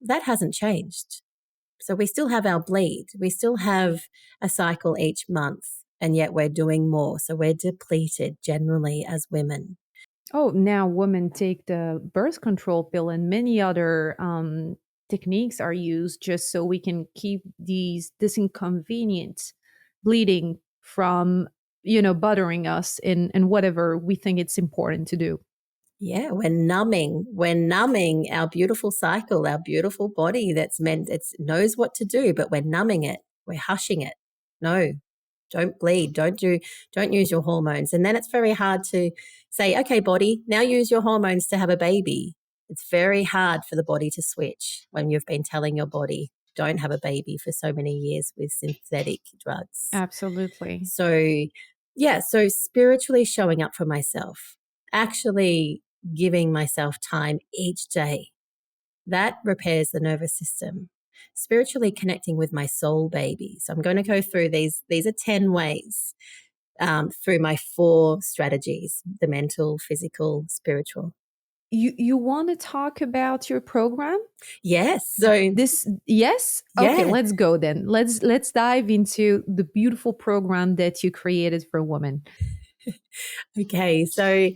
That hasn't changed. So we still have our bleed. We still have a cycle each month, and yet we're doing more. So we're depleted generally as women. Oh, now women take the birth control pill and many other techniques are used just so we can keep this inconvenient bleeding from, bothering us in whatever we think it's important to do. Yeah, we're numbing our beautiful cycle, our beautiful body it knows what to do, but we're numbing it. We're hushing it. No, don't bleed. Don't use your hormones. And then it's very hard to say, okay, body, now use your hormones to have a baby. It's very hard for the body to switch when you've been telling your body, don't have a baby for so many years with synthetic drugs. Absolutely. So, yeah, so spiritually showing up for myself, actually giving myself time each day, that repairs the nervous system. Spiritually connecting with my soul baby. So I'm going to go through these are 10 ways through my 4 strategies: the mental, physical, spiritual. You want to talk about your program? Yes. So yes? yeah. Okay, let's go then. Let's dive into the beautiful program that you created for women. Okay, so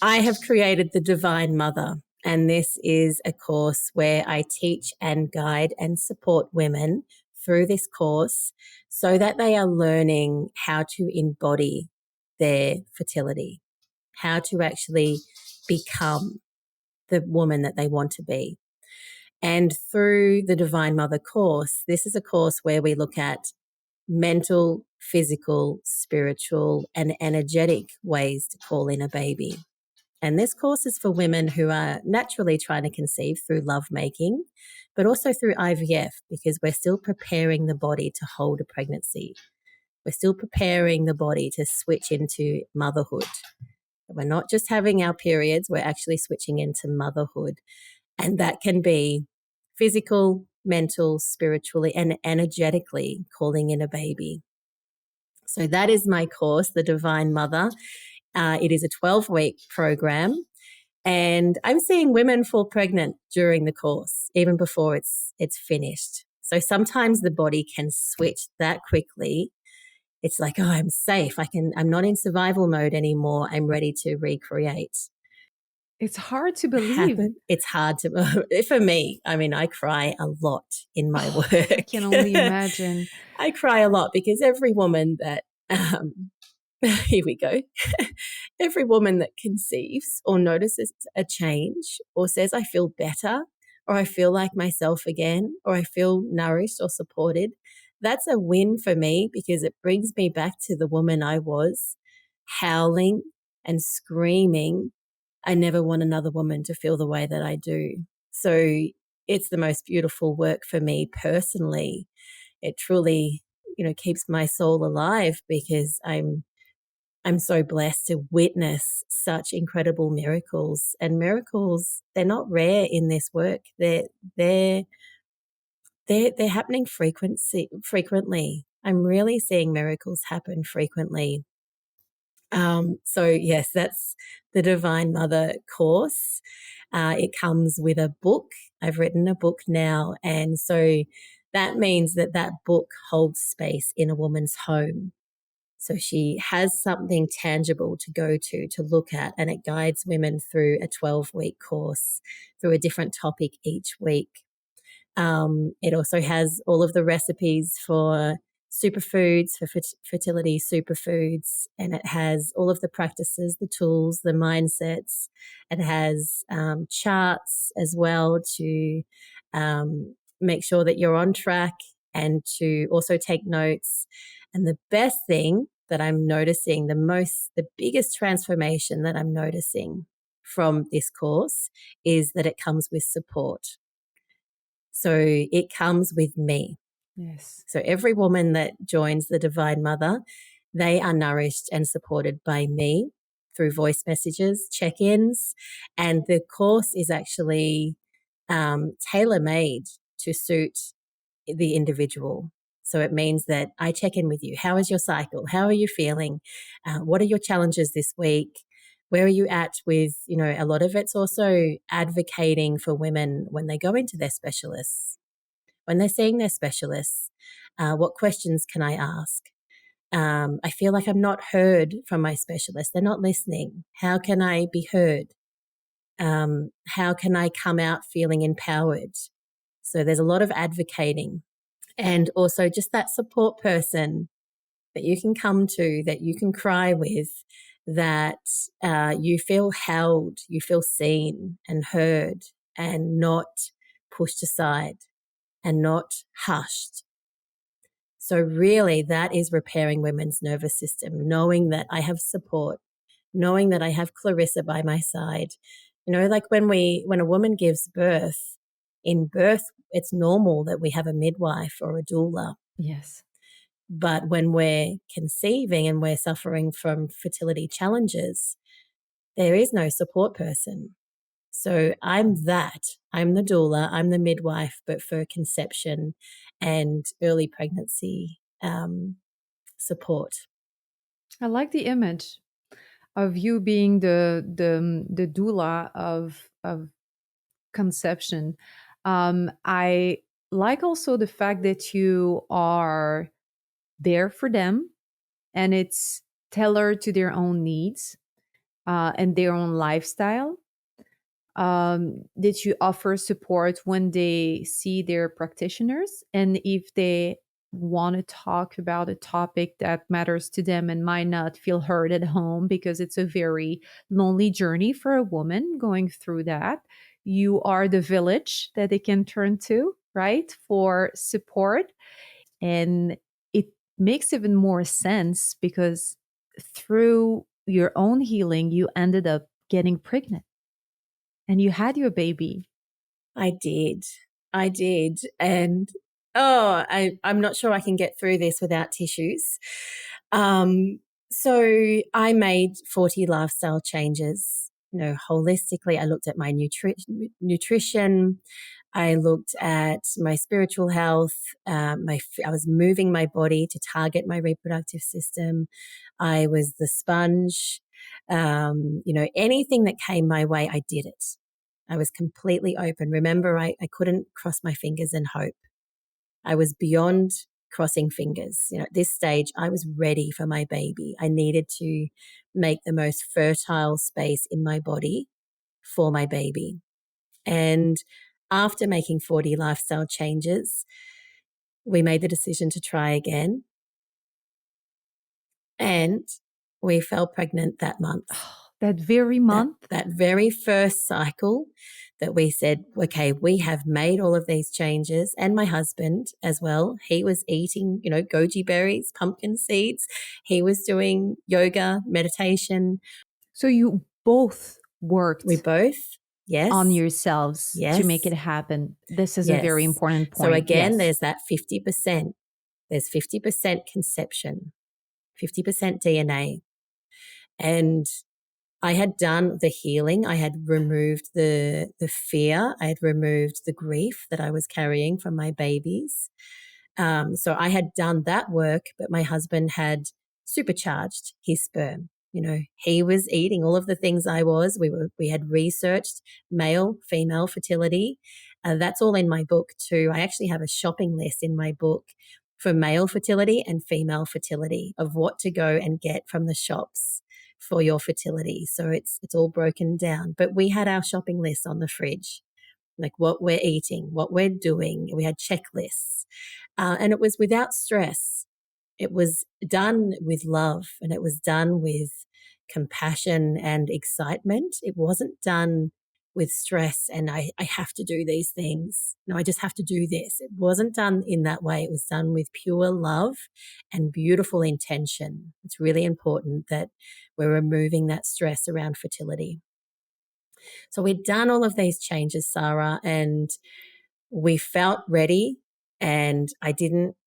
I have created the Divine Mother, and this is a course where I teach and guide and support women through this course so that they are learning how to embody their fertility, how to actually become the woman that they want to be. And through the Divine Mother course, this is a course where we look at mental, physical, spiritual, and energetic ways to call in a baby. And this course is for women who are naturally trying to conceive through lovemaking, but also through IVF, because we're still preparing the body to hold a pregnancy. We're still preparing the body to switch into motherhood. We're not just having our periods, we're actually switching into motherhood. And that can be physical, mental, spiritually, and energetically calling in a baby. So that is my course, The Divine Mother. It is a 12-week program, and I'm seeing women fall pregnant during the course, even before it's finished. So sometimes the body can switch that quickly. It's like, oh, I'm safe. I'm not in survival mode anymore. I'm ready to recreate. It's hard to believe. It's hard to, for me, I mean, I cry a lot in my work. I can only imagine. I cry a lot because every woman that, here we go. every woman that conceives or notices a change or says, I feel better, or I feel like myself again, or I feel nourished or supported, that's a win for me, because it brings me back to the woman I was, howling and screaming, I never want another woman to feel the way that I do. So it's the most beautiful work for me personally. It truly, keeps my soul alive, because I'm so blessed to witness such incredible miracles. And miracles, they're not rare in this work. They're happening frequently. I'm really seeing miracles happen frequently. So yes, that's the Divine Mother course. It comes with a book. I've written a book now, and so that means that book holds space in a woman's home. So she has something tangible to go to look at, and it guides women through a 12-week course through a different topic each week. It also has all of the recipes for superfoods, for fertility superfoods, and it has all of the practices, the tools, the mindsets. It has charts as well to make sure that you're on track, and to also take notes. And the best thing that I'm noticing, the biggest transformation that I'm noticing from this course is that it comes with support. So it comes with me. Yes. So every woman that joins the Divine Mother, they are nourished and supported by me through voice messages, check-ins, and the course is actually tailor-made to suit the individual. So it means that I check in with you. How is your cycle? How are you feeling? What are your challenges this week? Where are you at with, a lot of it's also advocating for women when they go into their specialists, when they're seeing their specialists. What questions can I ask? I feel like I'm not heard from my specialist. They're not listening. How can I be heard? How can I come out feeling empowered? So there's a lot of advocating, and also just that support person that you can come to, that you can cry with, that you feel held, you feel seen and heard, and not pushed aside and not hushed. So really that is repairing women's nervous system, knowing that I have support, knowing that I have Clarissa by my side. Like when a woman gives birth, in birth, it's normal that we have a midwife or a doula. Yes. But when we're conceiving and we're suffering from fertility challenges, there is no support person. So I'm the doula, I'm the midwife, but for conception and early pregnancy support. I like the image of you being the doula of conception. I like also the fact that you are there for them, and it's tailored to their own needs and their own lifestyle. That you offer support when they see their practitioners, and if they want to talk about a topic that matters to them and might not feel heard at home, because it's a very lonely journey for a woman going through that, you are the village that they can turn to, right, for support. And it makes even more sense because through your own healing you ended up getting pregnant and you had your baby. I did. And I'm not sure I can get through this without tissues. So I made 40 lifestyle changes, holistically. I looked at my nutrition. I looked at my spiritual health. I was moving my body to target my reproductive system. I was the sponge. Anything that came my way, I did it. I was completely open. Remember, I couldn't cross my fingers and hope. I was beyond crossing fingers. At this stage, I was ready for my baby. I needed to make the most fertile space in my body for my baby. And after making 40 lifestyle changes, we made the decision to try again. And We fell pregnant that month. That very month? That very first cycle that we said, okay, we have made all of these changes. And my husband as well, he was eating, goji berries, pumpkin seeds. He was doing yoga, meditation. So you both worked We both, yes. on yourselves to make it happen. This is a very important point. So again, there's that 50%. There's 50% conception, 50% DNA. And I had done the healing. I had removed the fear. I had removed the grief that I was carrying from my babies. So I had done that work, but my husband had supercharged his sperm. He was eating all of the things I was. We had researched male, female fertility. That's all in my book too. I actually have a shopping list in my book for male fertility and female fertility of what to go and get from the shops for your fertility. So it's all broken down. But we had our shopping list on the fridge, like what we're eating, what we're doing. We had checklists. And it was without stress. It was done with love, and it was done with compassion and excitement. It wasn't done with stress and I have to do these things. No, I just have to do this. It wasn't done in that way. It was done with pure love and beautiful intention. It's really important that we're removing that stress around fertility. So we'd done all of these changes, Sara, and we felt ready. And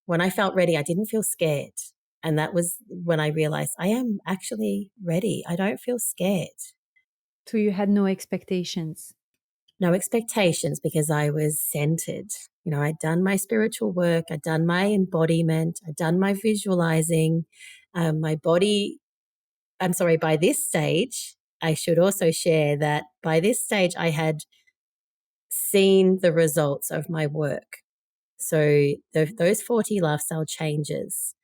when I felt ready, I didn't feel scared. And that was when I realized I am actually ready. I don't feel scared. So you had no expectations? No expectations, because I was centered. I'd done my spiritual work. I'd done my embodiment. I'd done my visualizing. By this stage, I should also share that by this stage, I had seen the results of my work. So those 40 lifestyle changes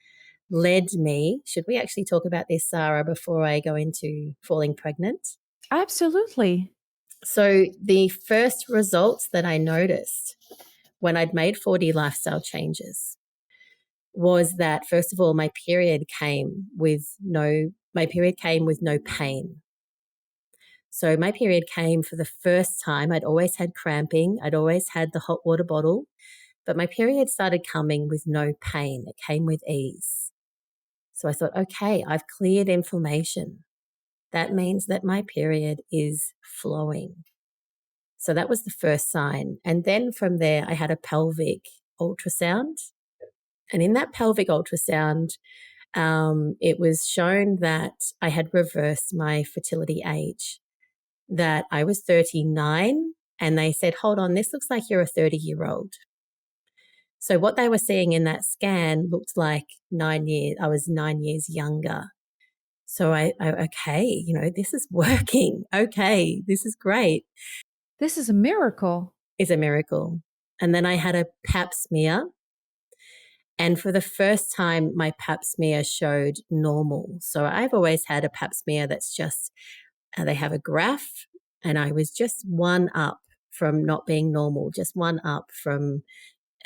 led me. Should we actually talk about this, Sara, before I go into falling pregnant? Absolutely. So the first results that I noticed when I'd made 40 lifestyle changes was that, first of all, my period came with no pain. So my period came for the first time. I'd always had cramping. I'd always had the hot water bottle, but my period started coming with no pain. It came with ease. So I thought, okay, I've cleared inflammation. That means that my period is flowing. So that was the first sign. And then from there, I had a pelvic ultrasound. And in that pelvic ultrasound, it was shown that I had reversed my fertility age, that I was 39. And they said, hold on, this looks like you're a 30-year-old. So what they were seeing in that scan looked like 9 years. I was 9 years younger. So okay, this is working. Okay, this is great. This is a miracle. It's a miracle. And then I had a pap smear. And for the first time, my pap smear showed normal. So I've always had a pap smear that's just, they have a graph, and I was just one up from not being normal, just one up from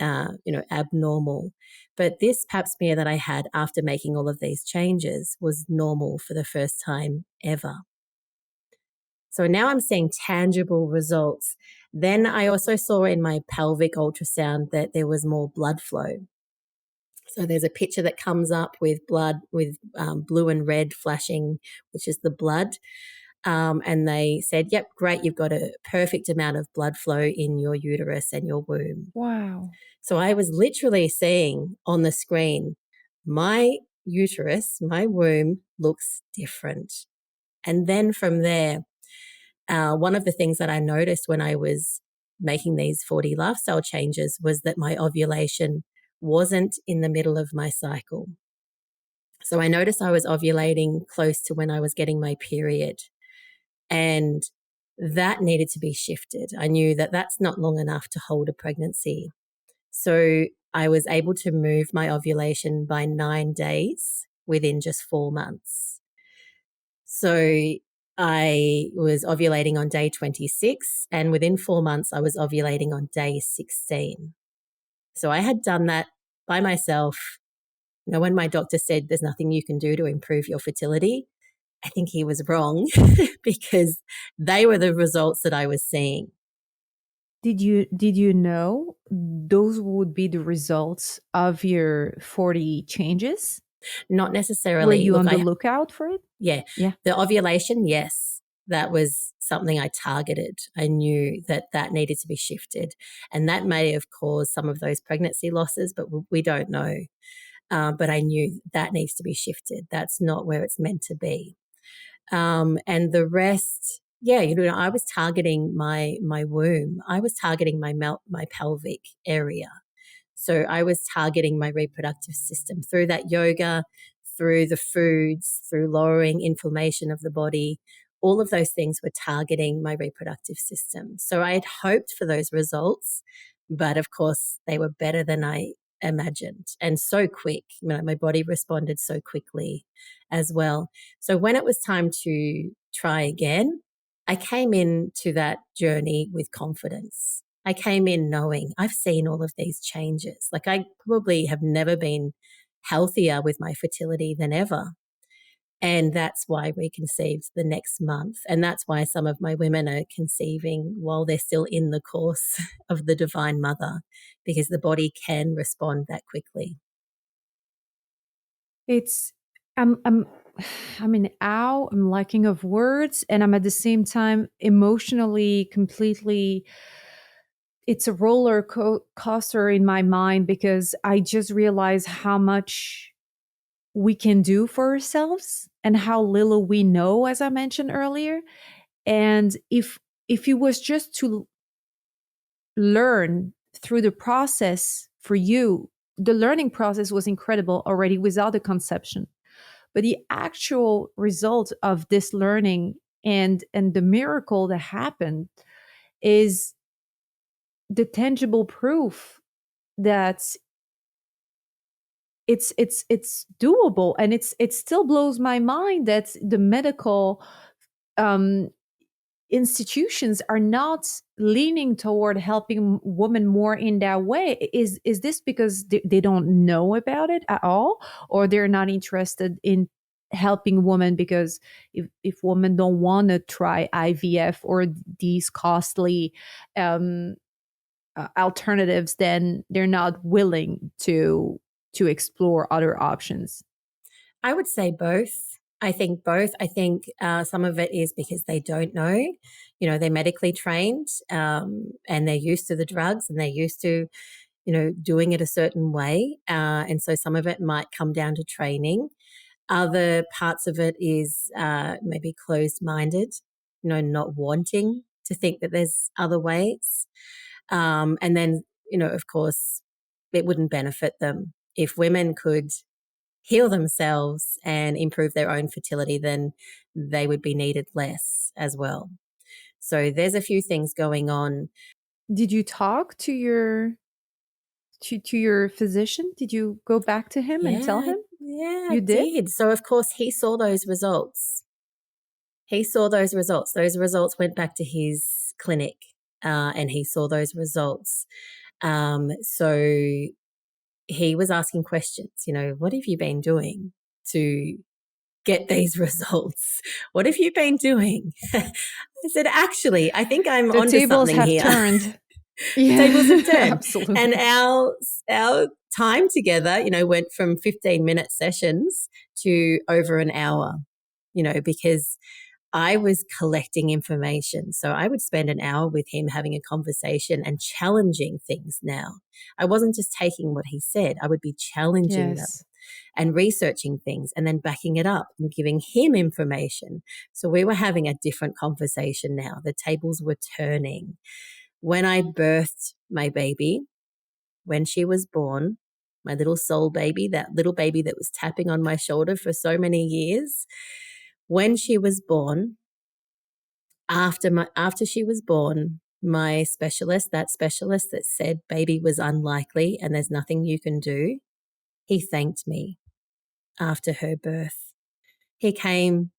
abnormal. But this pap smear that I had after making all of these changes was normal for the first time ever. So now I'm seeing tangible results. Then I also saw in my pelvic ultrasound that there was more blood flow. So there's a picture that comes up with blood, with blue and red flashing, which is the blood. And they said, yep, great, you've got a perfect amount of blood flow in your uterus and your womb. Wow. So I was literally seeing on the screen, my uterus, my womb looks different. And then from there, one of the things that I noticed when I was making these 40 lifestyle changes was that my ovulation wasn't in the middle of my cycle. So I noticed I was ovulating close to when I was getting my period. And that needed to be shifted. I knew that that's not long enough to hold a pregnancy. So I was able to move my ovulation by 9 days within just 4 months. So I was ovulating on day 26, and within 4 months, I was ovulating on day 16. So I had done that by myself. When my doctor said there's nothing you can do to improve your fertility, I think he was wrong because they were the results that I was seeing. Did you know those would be the results of your 40 changes? Not Were necessarily. you Look, on the lookout for it? yeah, Yeah. the ovulation, yes, that was something I targeted. I knew that needed to be shifted, and that may have caused some of those pregnancy losses, but we don't know. But I knew that needs to be shifted. That's not where it's meant to be. And the rest, yeah, I was targeting my womb. I was targeting my pelvic area. So I was targeting my reproductive system through that yoga, through the foods, through lowering inflammation of the body. All of those things were targeting my reproductive system. So I had hoped for those results, but of course they were better than I imagined and so quick. My body responded so quickly as well. So when it was time to try again, I came into that journey with confidence. I came in knowing I've seen all of these changes. Like I probably have never been healthier with my fertility than ever. And that's why we conceived the next month. And that's why some of my women are conceiving while they're still in the course of the Divine Mother, because the body can respond that quickly. It's I'm in awe, I'm lacking of words, and I'm at the same time emotionally completely, it's a roller coaster in my mind because I just realize how much we can do for ourselves and how little we know, as I mentioned earlier. And if it was just to learn through the process for you, the learning process was incredible already without the conception. But the actual result of this learning and the miracle that happened is the tangible proof that it's doable. And it still blows my mind that the medical um institutions are not leaning toward helping women more in that way. Is this because they don't know about it at all, or they're not interested in helping women because if women don't want to try IVF or these costly alternatives, then they're not willing to explore other options? I would say both. I think both. I think some of it is because they don't know. They're medically trained and they're used to the drugs and they're used to, doing it a certain way. And so some of it might come down to training. Other parts of it is maybe closed-minded, not wanting to think that there's other ways. And then, of course, it wouldn't benefit them. If women could heal themselves and improve their own fertility, then they would be needed less as well. So there's a few things going on. Did you talk to your physician? Did you go back to him and tell him? Yeah, You I did? did. So of course he saw those results. Those results went back to his clinic and he saw those results. So he was asking questions, what have you been doing to get these results? What have you been doing? I said, actually, I think I'm The onto tables something have here. turned. The tables have turned. Absolutely. And our time together, went from 15-minute sessions to over an hour, because I was collecting information. So I would spend an hour with him having a conversation and challenging things now. I wasn't just taking what he said, I would be challenging them and researching things and then backing it up and giving him information. So we were having a different conversation now. The tables were turning. When I birthed my baby, when she was born, my little soul baby, that little baby that was tapping on my shoulder for so many years, when she was born, after she was born, my specialist, that said baby was unlikely and there's nothing you can do, he thanked me after her birth. He came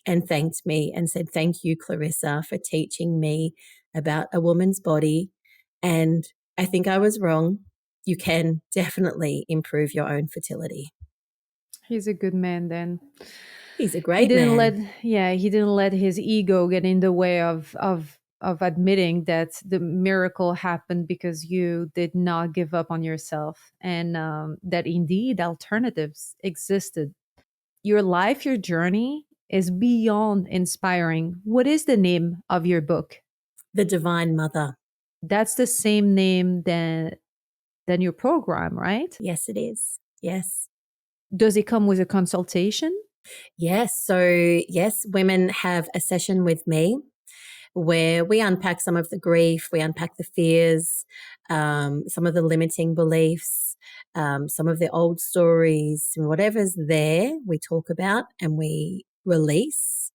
and thanked me and said, "Thank you, Clarissa, for teaching me about a woman's body. And I think I was wrong. You can definitely improve your own fertility." He's a good man then. He's a He great didn't let, man. yeah, he didn't let his ego get in the way of admitting that the miracle happened because you did not give up on yourself, and that indeed alternatives existed. Your life, your journey is beyond inspiring. What is the name of your book? The Divine Mother. That's the same name than your program, right? Yes, it is. Yes. Does it come with a consultation? Yes. So, yes, women have a session with me where we unpack some of the grief, we unpack the fears, some of the limiting beliefs, some of the old stories, whatever's there, we talk about and we release.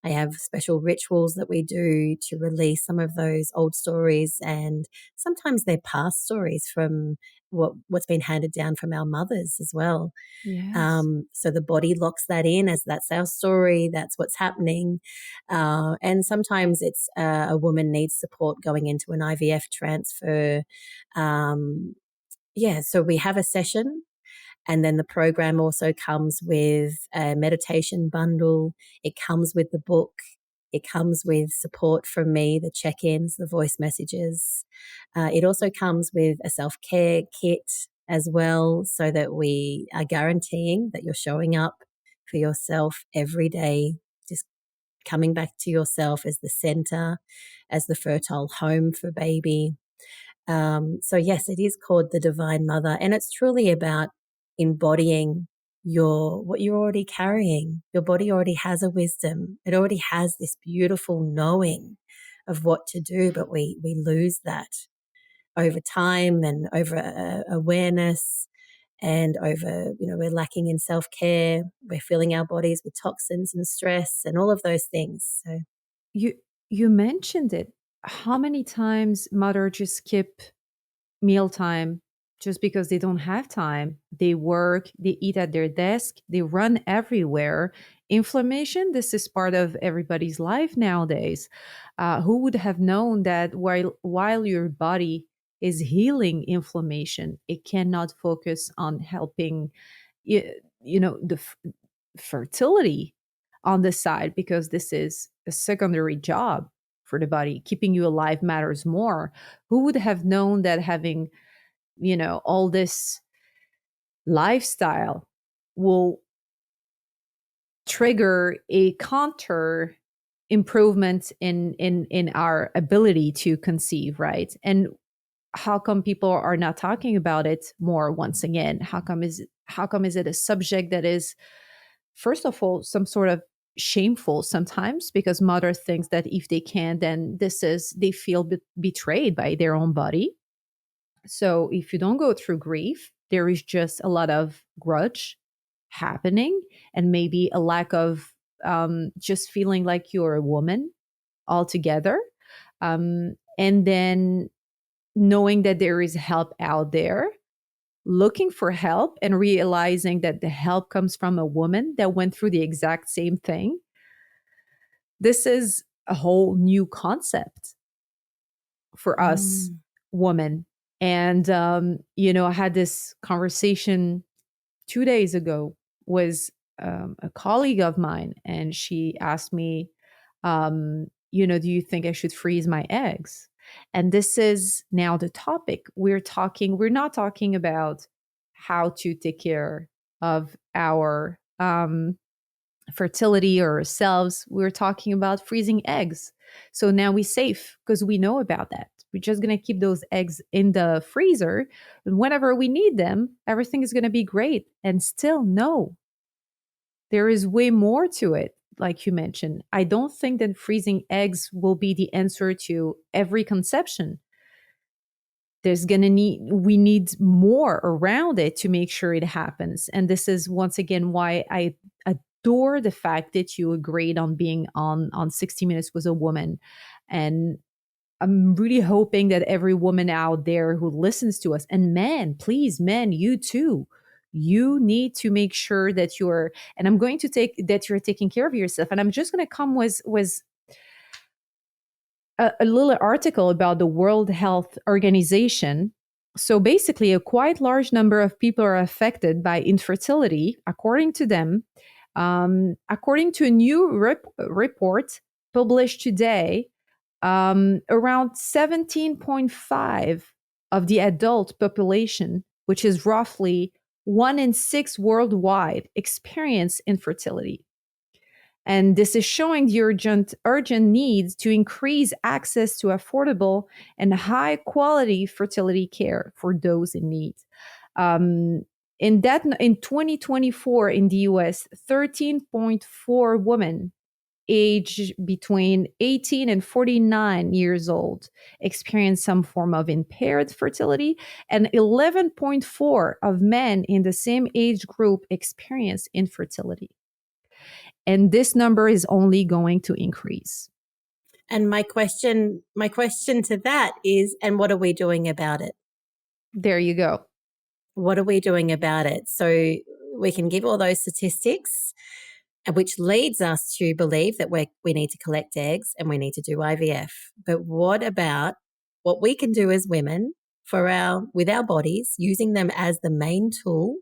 I have special rituals that we do to release some of those old stories, and sometimes they're past stories from what's been handed down from our mothers as well. Yes. So the body locks that in as that's our story, that's what's happening. And sometimes it's a woman needs support going into an IVF transfer. So we have a session. And then the program also comes with a meditation bundle. It comes with the book. It comes with support from me, the check ins, the voice messages. It also comes with a self care kit as well, so that we are guaranteeing that you're showing up for yourself every day, just coming back to yourself as the center, as the fertile home for baby. So yes, it is called the Divine Mother, and it's truly about embodying what you're already carrying. Your body already has a wisdom. It already has this beautiful knowing of what to do, but we lose that over time and over awareness, and over, we're lacking in self-care. We're filling our bodies with toxins and stress and all of those things. So You you mentioned it. How many times mother just skip mealtime just because they don't have time? They work, they eat at their desk, they run everywhere. Inflammation, this is part of everybody's life nowadays. Who would have known that while your body is healing inflammation, it cannot focus on helping the fertility on the side, because this is a secondary job for the body. Keeping you alive matters more. Who would have known that having, all this lifestyle will trigger a counter improvement in our ability to conceive, right? And how come people are not talking about it more? Once again, how come is it a subject that is, first of all, some sort of shameful sometimes, because mother thinks that if they can, then they feel betrayed by their own body. So if you don't go through grief, there is just a lot of grudge happening, and maybe a lack of just feeling like you're a woman altogether. And then knowing that there is help out there, looking for help and realizing that the help comes from a woman that went through the exact same thing. This is a whole new concept for us mm, women. And, I had this conversation 2 days ago with a colleague of mine, and she asked me, do you think I should freeze my eggs? And this is now the topic. We're not talking about how to take care of our fertility or ourselves. We're talking about freezing eggs. So now we're safe because we know about that. We're just going to keep those eggs in the freezer. And whenever we need them, everything is going to be great. And still, no, there is way more to it. Like you mentioned, I don't think that freezing eggs will be the answer to every conception. We need more around it to make sure it happens. And this is once again why I adore the fact that you agreed on being on 60 Minutes with a Woman. And I'm really hoping that every woman out there who listens to us, and men, please, men, you too, you need to make sure that and I'm going to take that you're taking care of yourself. And I'm just going to come with a little article about the World Health Organization. So basically, a quite large number of people are affected by infertility, according to them. According to a new report published today, around 17.5 of the adult population, which is roughly 1 in 6 worldwide, experience infertility. And this is showing the urgent need to increase access to affordable and high quality fertility care for those in need. In 2024 in the US, 13.4 women aged between 18 and 49 years old experienced some form of impaired fertility, and 11.4 of men in the same age group experienced infertility. And this number is only going to increase. And my question to that is, and what are we doing about it? There you go. What are we doing about it? So we can give all those statistics, which leads us to believe that we need to collect eggs and we need to do IVF. But what about what we can do as women with our bodies, using them as the main tool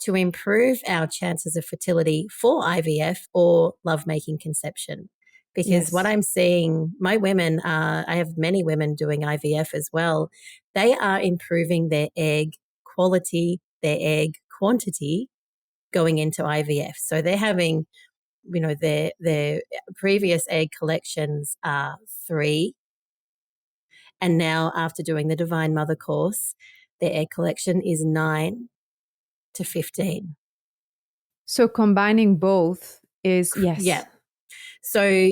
to improve our chances of fertility for IVF or lovemaking conception? Because what I'm seeing, my women I have many women doing IVF as well. They are improving their egg quality, their egg quantity going into IVF. So they're having, their previous egg collections are 3. And now after doing the Divine Mother course, their egg collection is 9 to 15. So combining both is, yes. Yeah. So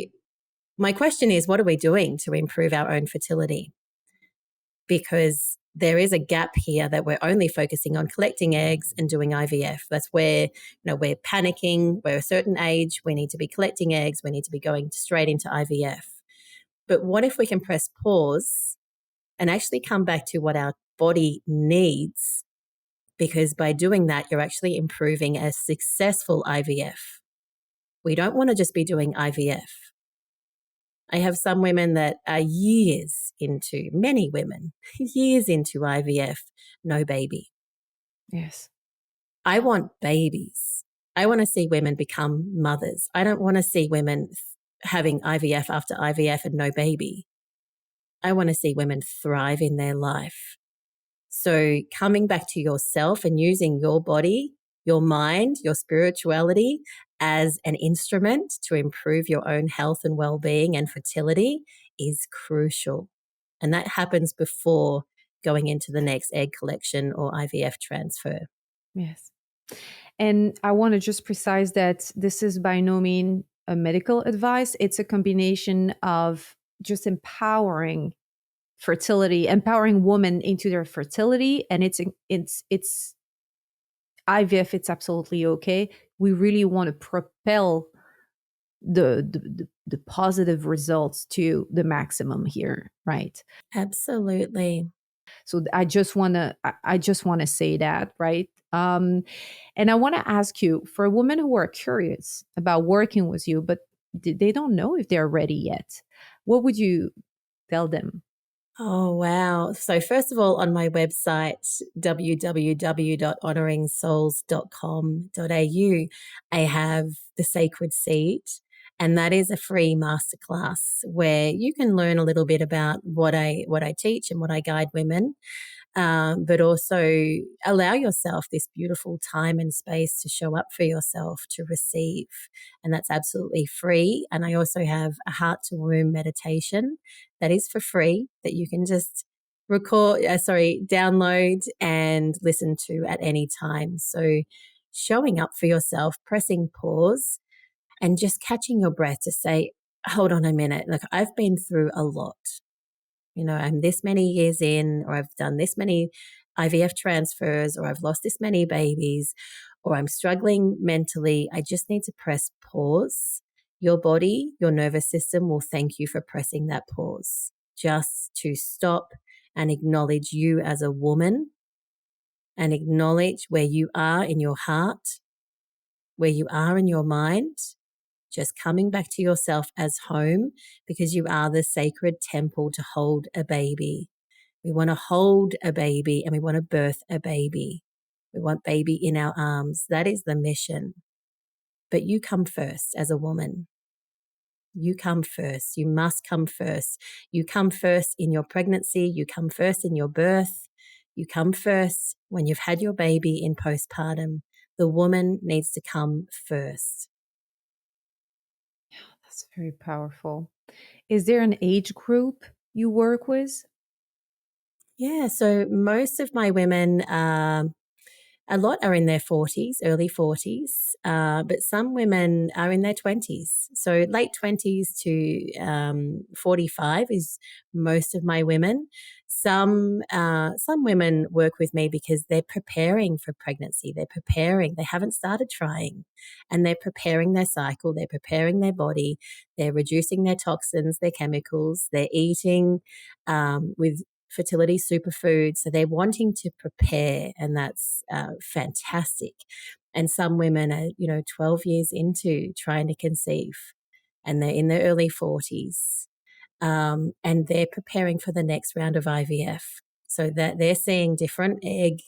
my question is, what are we doing to improve our own fertility? Because there is a gap here that we're only focusing on collecting eggs and doing IVF. That's where, we're panicking. We're a certain age. We need to be collecting eggs. We need to be going straight into IVF. But what if we can press pause and actually come back to what our body needs? Because by doing that, you're actually improving a successful IVF. We don't want to just be doing IVF. I have some women that are many women, years into IVF, no baby. Yes. I want babies. I want to see women become mothers. I don't want to see women having IVF after IVF and no baby. I want to see women thrive in their life. So coming back to yourself and using your body, your mind, your spirituality as an instrument to improve your own health and well-being and fertility is crucial. And that happens before going into the next egg collection or IVF transfer. Yes. And I want to just precise that this is by no means a medical advice. It's a combination of just empowering women into their fertility. And it's IVF, it's absolutely okay. We really want to propel the positive results to the maximum here, right? Absolutely. So I just want to say that, right? And I want to ask you, for women who are curious about working with you, but they don't know if they're ready yet, what would you tell them? Oh, wow. So first of all, on my website, www.honoringsouls.com.au, I have the Sacred Seed, and that is a free masterclass where you can learn a little bit about what I teach and what I guide women. But also allow yourself this beautiful time and space to show up for yourself, to receive. And that's absolutely free. And I also have a heart to womb meditation that is for free that you can just download and listen to at any time. So showing up for yourself, pressing pause and just catching your breath to say, hold on a minute. Look, I've been through a lot. I'm this many years in, or I've done this many IVF transfers, or I've lost this many babies, or I'm struggling mentally. I just need to press pause. Your body, your nervous system will thank you for pressing that pause, just to stop and acknowledge you as a woman and acknowledge where you are in your heart, where you are in your mind. Just coming back to yourself as home, because you are the sacred temple to hold a baby. We want to hold a baby and we want to birth a baby. We want baby in our arms. That is the mission. but you come first as a woman. You come first. You must come first. You come first in your pregnancy. You come first in your birth. You come first when you've had your baby in postpartum. The woman needs to come first. That's very powerful. Is there an age group you work with? Yeah, so most of my women a lot are in their 40s, early 40s, but some women are in their 20s. So late 20s to 45 is most of my women. Some women work with me because they're preparing for pregnancy. They're preparing. They haven't started trying, and they're preparing their cycle. They're preparing their body. They're reducing their toxins, their chemicals. They're eating with fertility superfood. So they're wanting to prepare, and that's fantastic. And some women are, 12 years into trying to conceive, and they're in their early 40s, and they're preparing for the next round of IVF. So that they're seeing different egg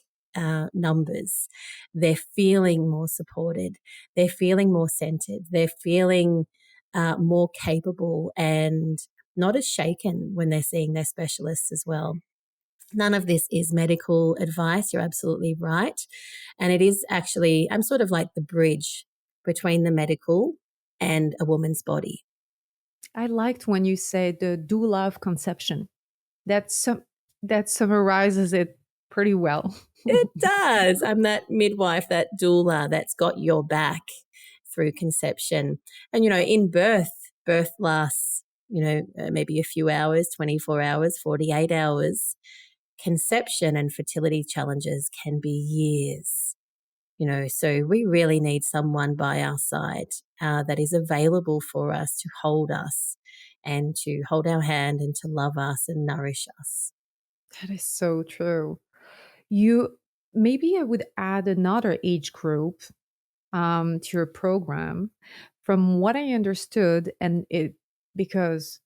numbers. They're feeling more supported. They're feeling more centered. They're feeling more capable and not as shaken when they're seeing their specialists as well. None of this is medical advice. You're absolutely right. And it is actually, I'm sort of like the bridge between the medical and a woman's body. I liked when you said the doula of conception. That summarizes it pretty well. It does. I'm that midwife, that doula that's got your back through conception. And, in birth lasts, maybe a few hours, 24 hours, 48 hours. Conception and fertility challenges can be years. So we really need someone by our side that is available for us to hold us and to hold our hand and to love us and nourish us. That is so true. You Maybe I would add another age group to your program. From what I understood, and it because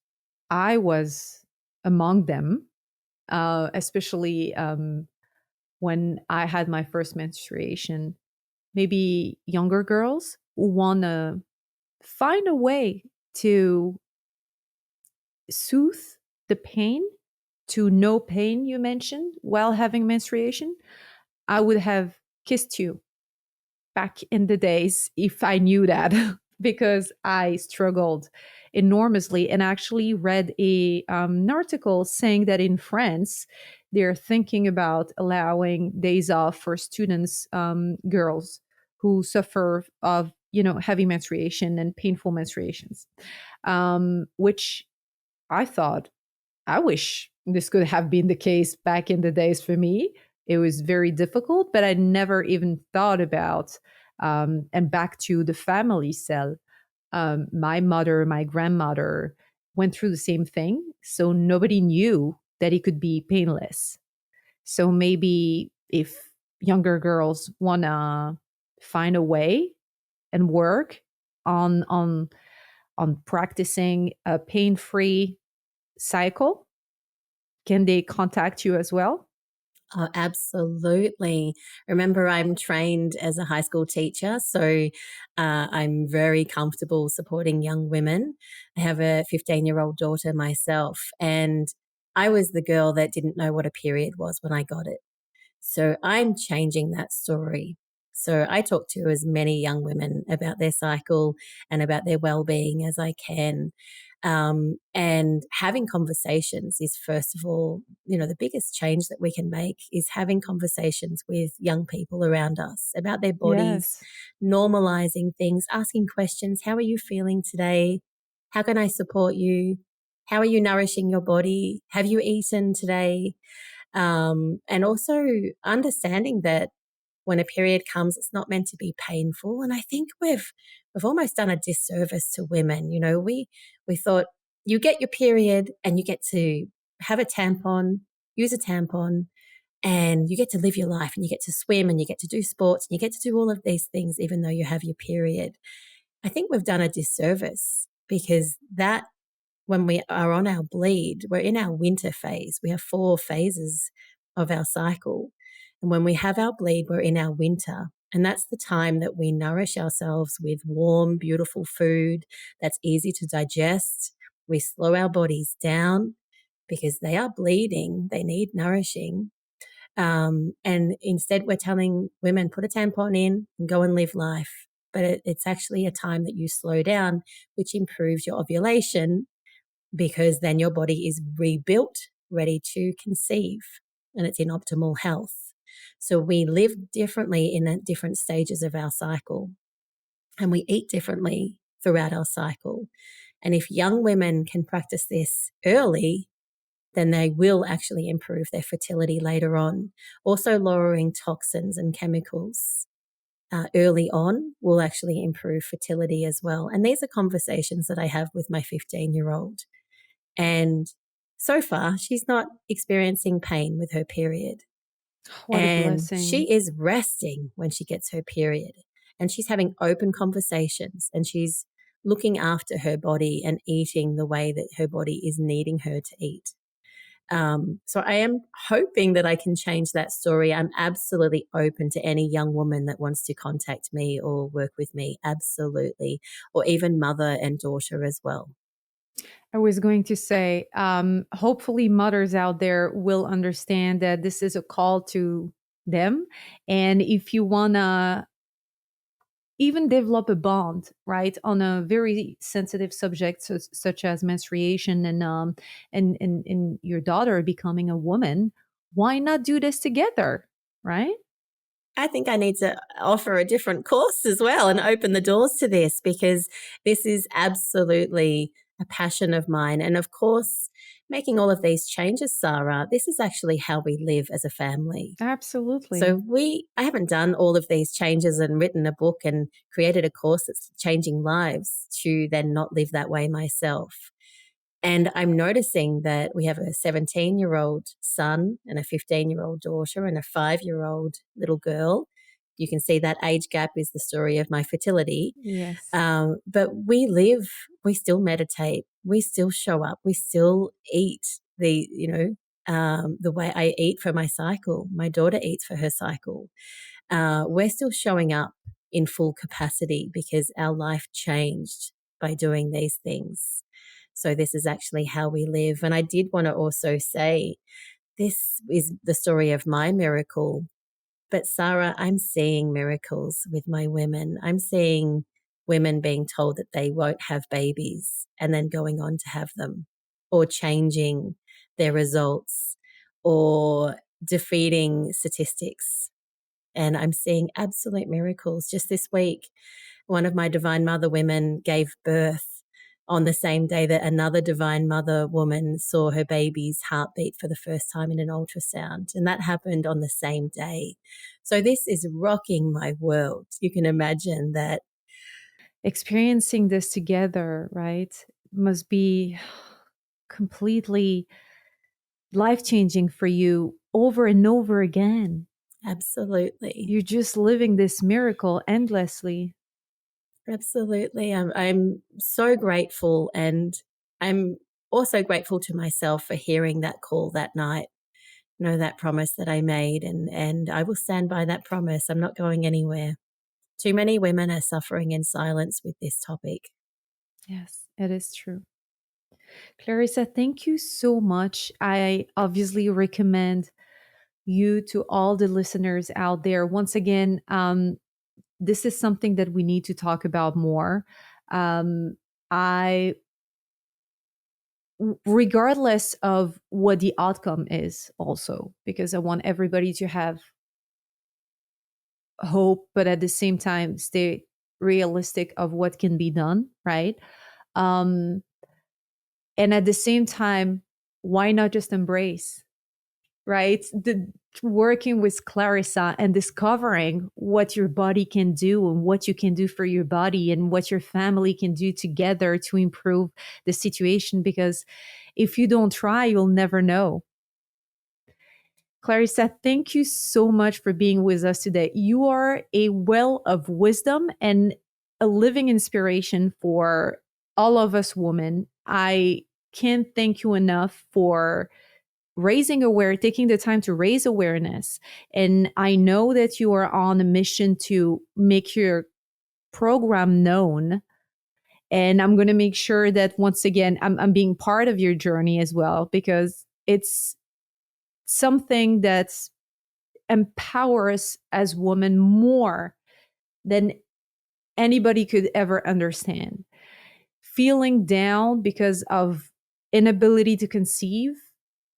I was among them, especially when I had my first menstruation. Maybe younger girls who want to find a way to soothe the pain, to no pain, you mentioned, while having menstruation. I would have kissed you back in the days if I knew that, because I struggled enormously and actually read an article saying that in France, they're thinking about allowing days off for students, girls who suffer of heavy menstruation and painful menstruations, which I thought, I wish this could have been the case back in the days for me. It was very difficult, but I never even thought about, and back to the family cell. My mother, my grandmother went through the same thing. So nobody knew that it could be painless. So maybe if younger girls want to find a way and work on practicing a pain-free cycle, can they contact you as well? Oh, absolutely. Remember, I'm trained as a high school teacher, so I'm very comfortable supporting young women. I have a 15-year-old daughter myself, and I was the girl that didn't know what a period was when I got it. So I'm changing that story. So I talk to as many young women about their cycle and about their well-being as I can. And having conversations is, first of all, the biggest change that we can make is having conversations with young people around us about their bodies, Yes. normalizing things, asking questions. How are you feeling today? How can I support you? How are you nourishing your body? Have you eaten today? And also understanding that when a period comes, it's not meant to be painful. And I think we've almost done a disservice to women. We thought you get your period and you get to have a tampon, use a tampon, and you get to live your life and you get to swim and you get to do sports and you get to do all of these things even though you have your period. I think we've done a disservice because that when we are on our bleed, we're in our winter phase. We have 4 phases of our cycle. And when we have our bleed, we're in our winter. And that's the time that we nourish ourselves with warm, beautiful food that's easy to digest. We slow our bodies down because they are bleeding. They need nourishing. And instead, we're telling women, put a tampon in and go and live life. But it's actually a time that you slow down, which improves your ovulation because then your body is rebuilt, ready to conceive, and it's in optimal health. So we live differently in different stages of our cycle, and we eat differently throughout our cycle. And if young women can practice this early, then they will actually improve their fertility later on. Also, lowering toxins and chemicals early on will actually improve fertility as well. And these are conversations that I have with my 15-year-old. And so far, she's not experiencing pain with her period. What a And blessing. she is resting when she gets her period. And she's having open conversations, and she's looking after her body and eating the way that her body is needing her to eat. So I am hoping that I can change that story. I'm absolutely open to any young woman that wants to contact me or work with me. Absolutely. Or even mother and daughter as well. I was going to say, hopefully, mothers out there will understand that this is a call to them. And if you want to even develop a bond, right, on a very sensitive subject such as menstruation and your daughter becoming a woman, why not do this together, right? I think I need to offer a different course as well and open the doors to this, because this is absolutely a passion of mine. And of course, making all of these changes, Sara, this is actually how we live as a family. Absolutely. So I haven't done all of these changes and written a book and created a course that's changing lives to then not live that way myself. And I'm noticing that we have a 17-year-old son and a 15-year-old daughter and a 5-year-old little girl. You can see that age gap is the story of my fertility. Yes. But we still meditate, we still show up, we still eat the way I eat for my cycle. My daughter eats for her cycle. We're still showing up in full capacity because our life changed by doing these things. So this is actually how we live. And I did want to also say, this is the story of my miracle. But Sara, I'm seeing miracles with my women. I'm seeing women being told that they won't have babies and then going on to have them, or changing their results, or defeating statistics. And I'm seeing absolute miracles. Just this week, one of my Divine Mother women gave birth on the same day that another Divine Mother woman saw her baby's heartbeat for the first time in an ultrasound. And that happened on the same day. So this is rocking my world. You can imagine that. Experiencing this together, right, must be completely life changing for you over and over again. Absolutely. You're just living this miracle endlessly. Absolutely. I'm so grateful, and I'm also grateful to myself for hearing that call that night. That promise that I made, and I will stand by that promise. I'm not going anywhere. Too many women are suffering in silence with this topic. Yes, it is true. Clarissa, thank you so much. I obviously recommend you to all the listeners out there. Once again, this is something that we need to talk about more. I Regardless of what the outcome is, also, because I want everybody to have hope, but at the same time stay realistic of what can be done, right? um and at the same time, why not just embrace, right, the working with Clarissa and discovering what your body can do and what you can do for your body and what your family can do together to improve the situation, because if you don't try, you'll never know. Clarissa, thank you so much for being with us today. You are a well of wisdom and a living inspiration for all of us women. I can't thank you enough for taking the time to raise awareness. And I know that you are on a mission to make your program known. And I'm going to make sure that once again, I'm being part of your journey as well, because it's something that empowers as women more than anybody could ever understand. Feeling down because of inability to conceive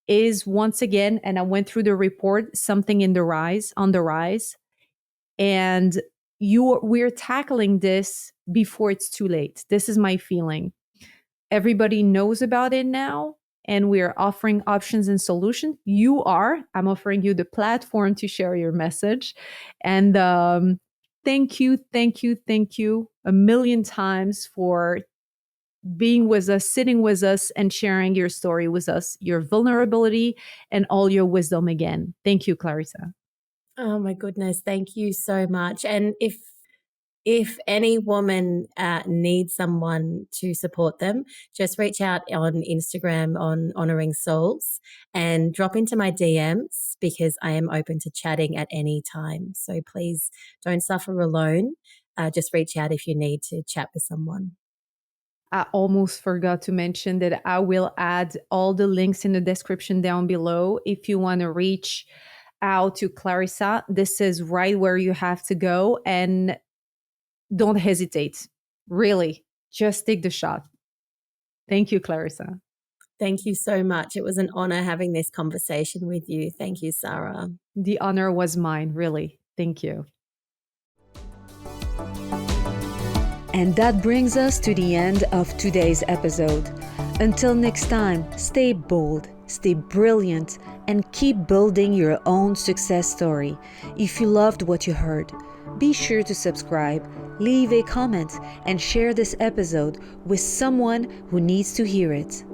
is once again, and I went through the report, something on the rise. And we're tackling this before it's too late. This is my feeling. Everybody knows about it now, and we're offering options and solutions. I'm offering you the platform to share your message. And thank you a million times for being with us, sitting with us, and sharing your story with us, your vulnerability, and all your wisdom again. Thank you, Clarissa. Oh my goodness, thank you so much. And if any woman needs someone to support them, just reach out on Instagram on Honoring Souls and drop into my DMs, because I am open to chatting at any time. So please don't suffer alone. Just reach out if you need to chat with someone. I almost forgot to mention that I will add all the links in the description down below. If you want to reach out to Clarissa, this is right where you have to go. And don't hesitate. Really, just take the shot. Thank you, Clarissa. Thank you so much. It was an honor having this conversation with you. Thank you, Sara. The honor was mine, really. Thank you. And that brings us to the end of today's episode. Until next time, stay bold, stay brilliant, and keep building your own success story. If you loved what you heard, be sure to subscribe, leave a comment, and share this episode with someone who needs to hear it.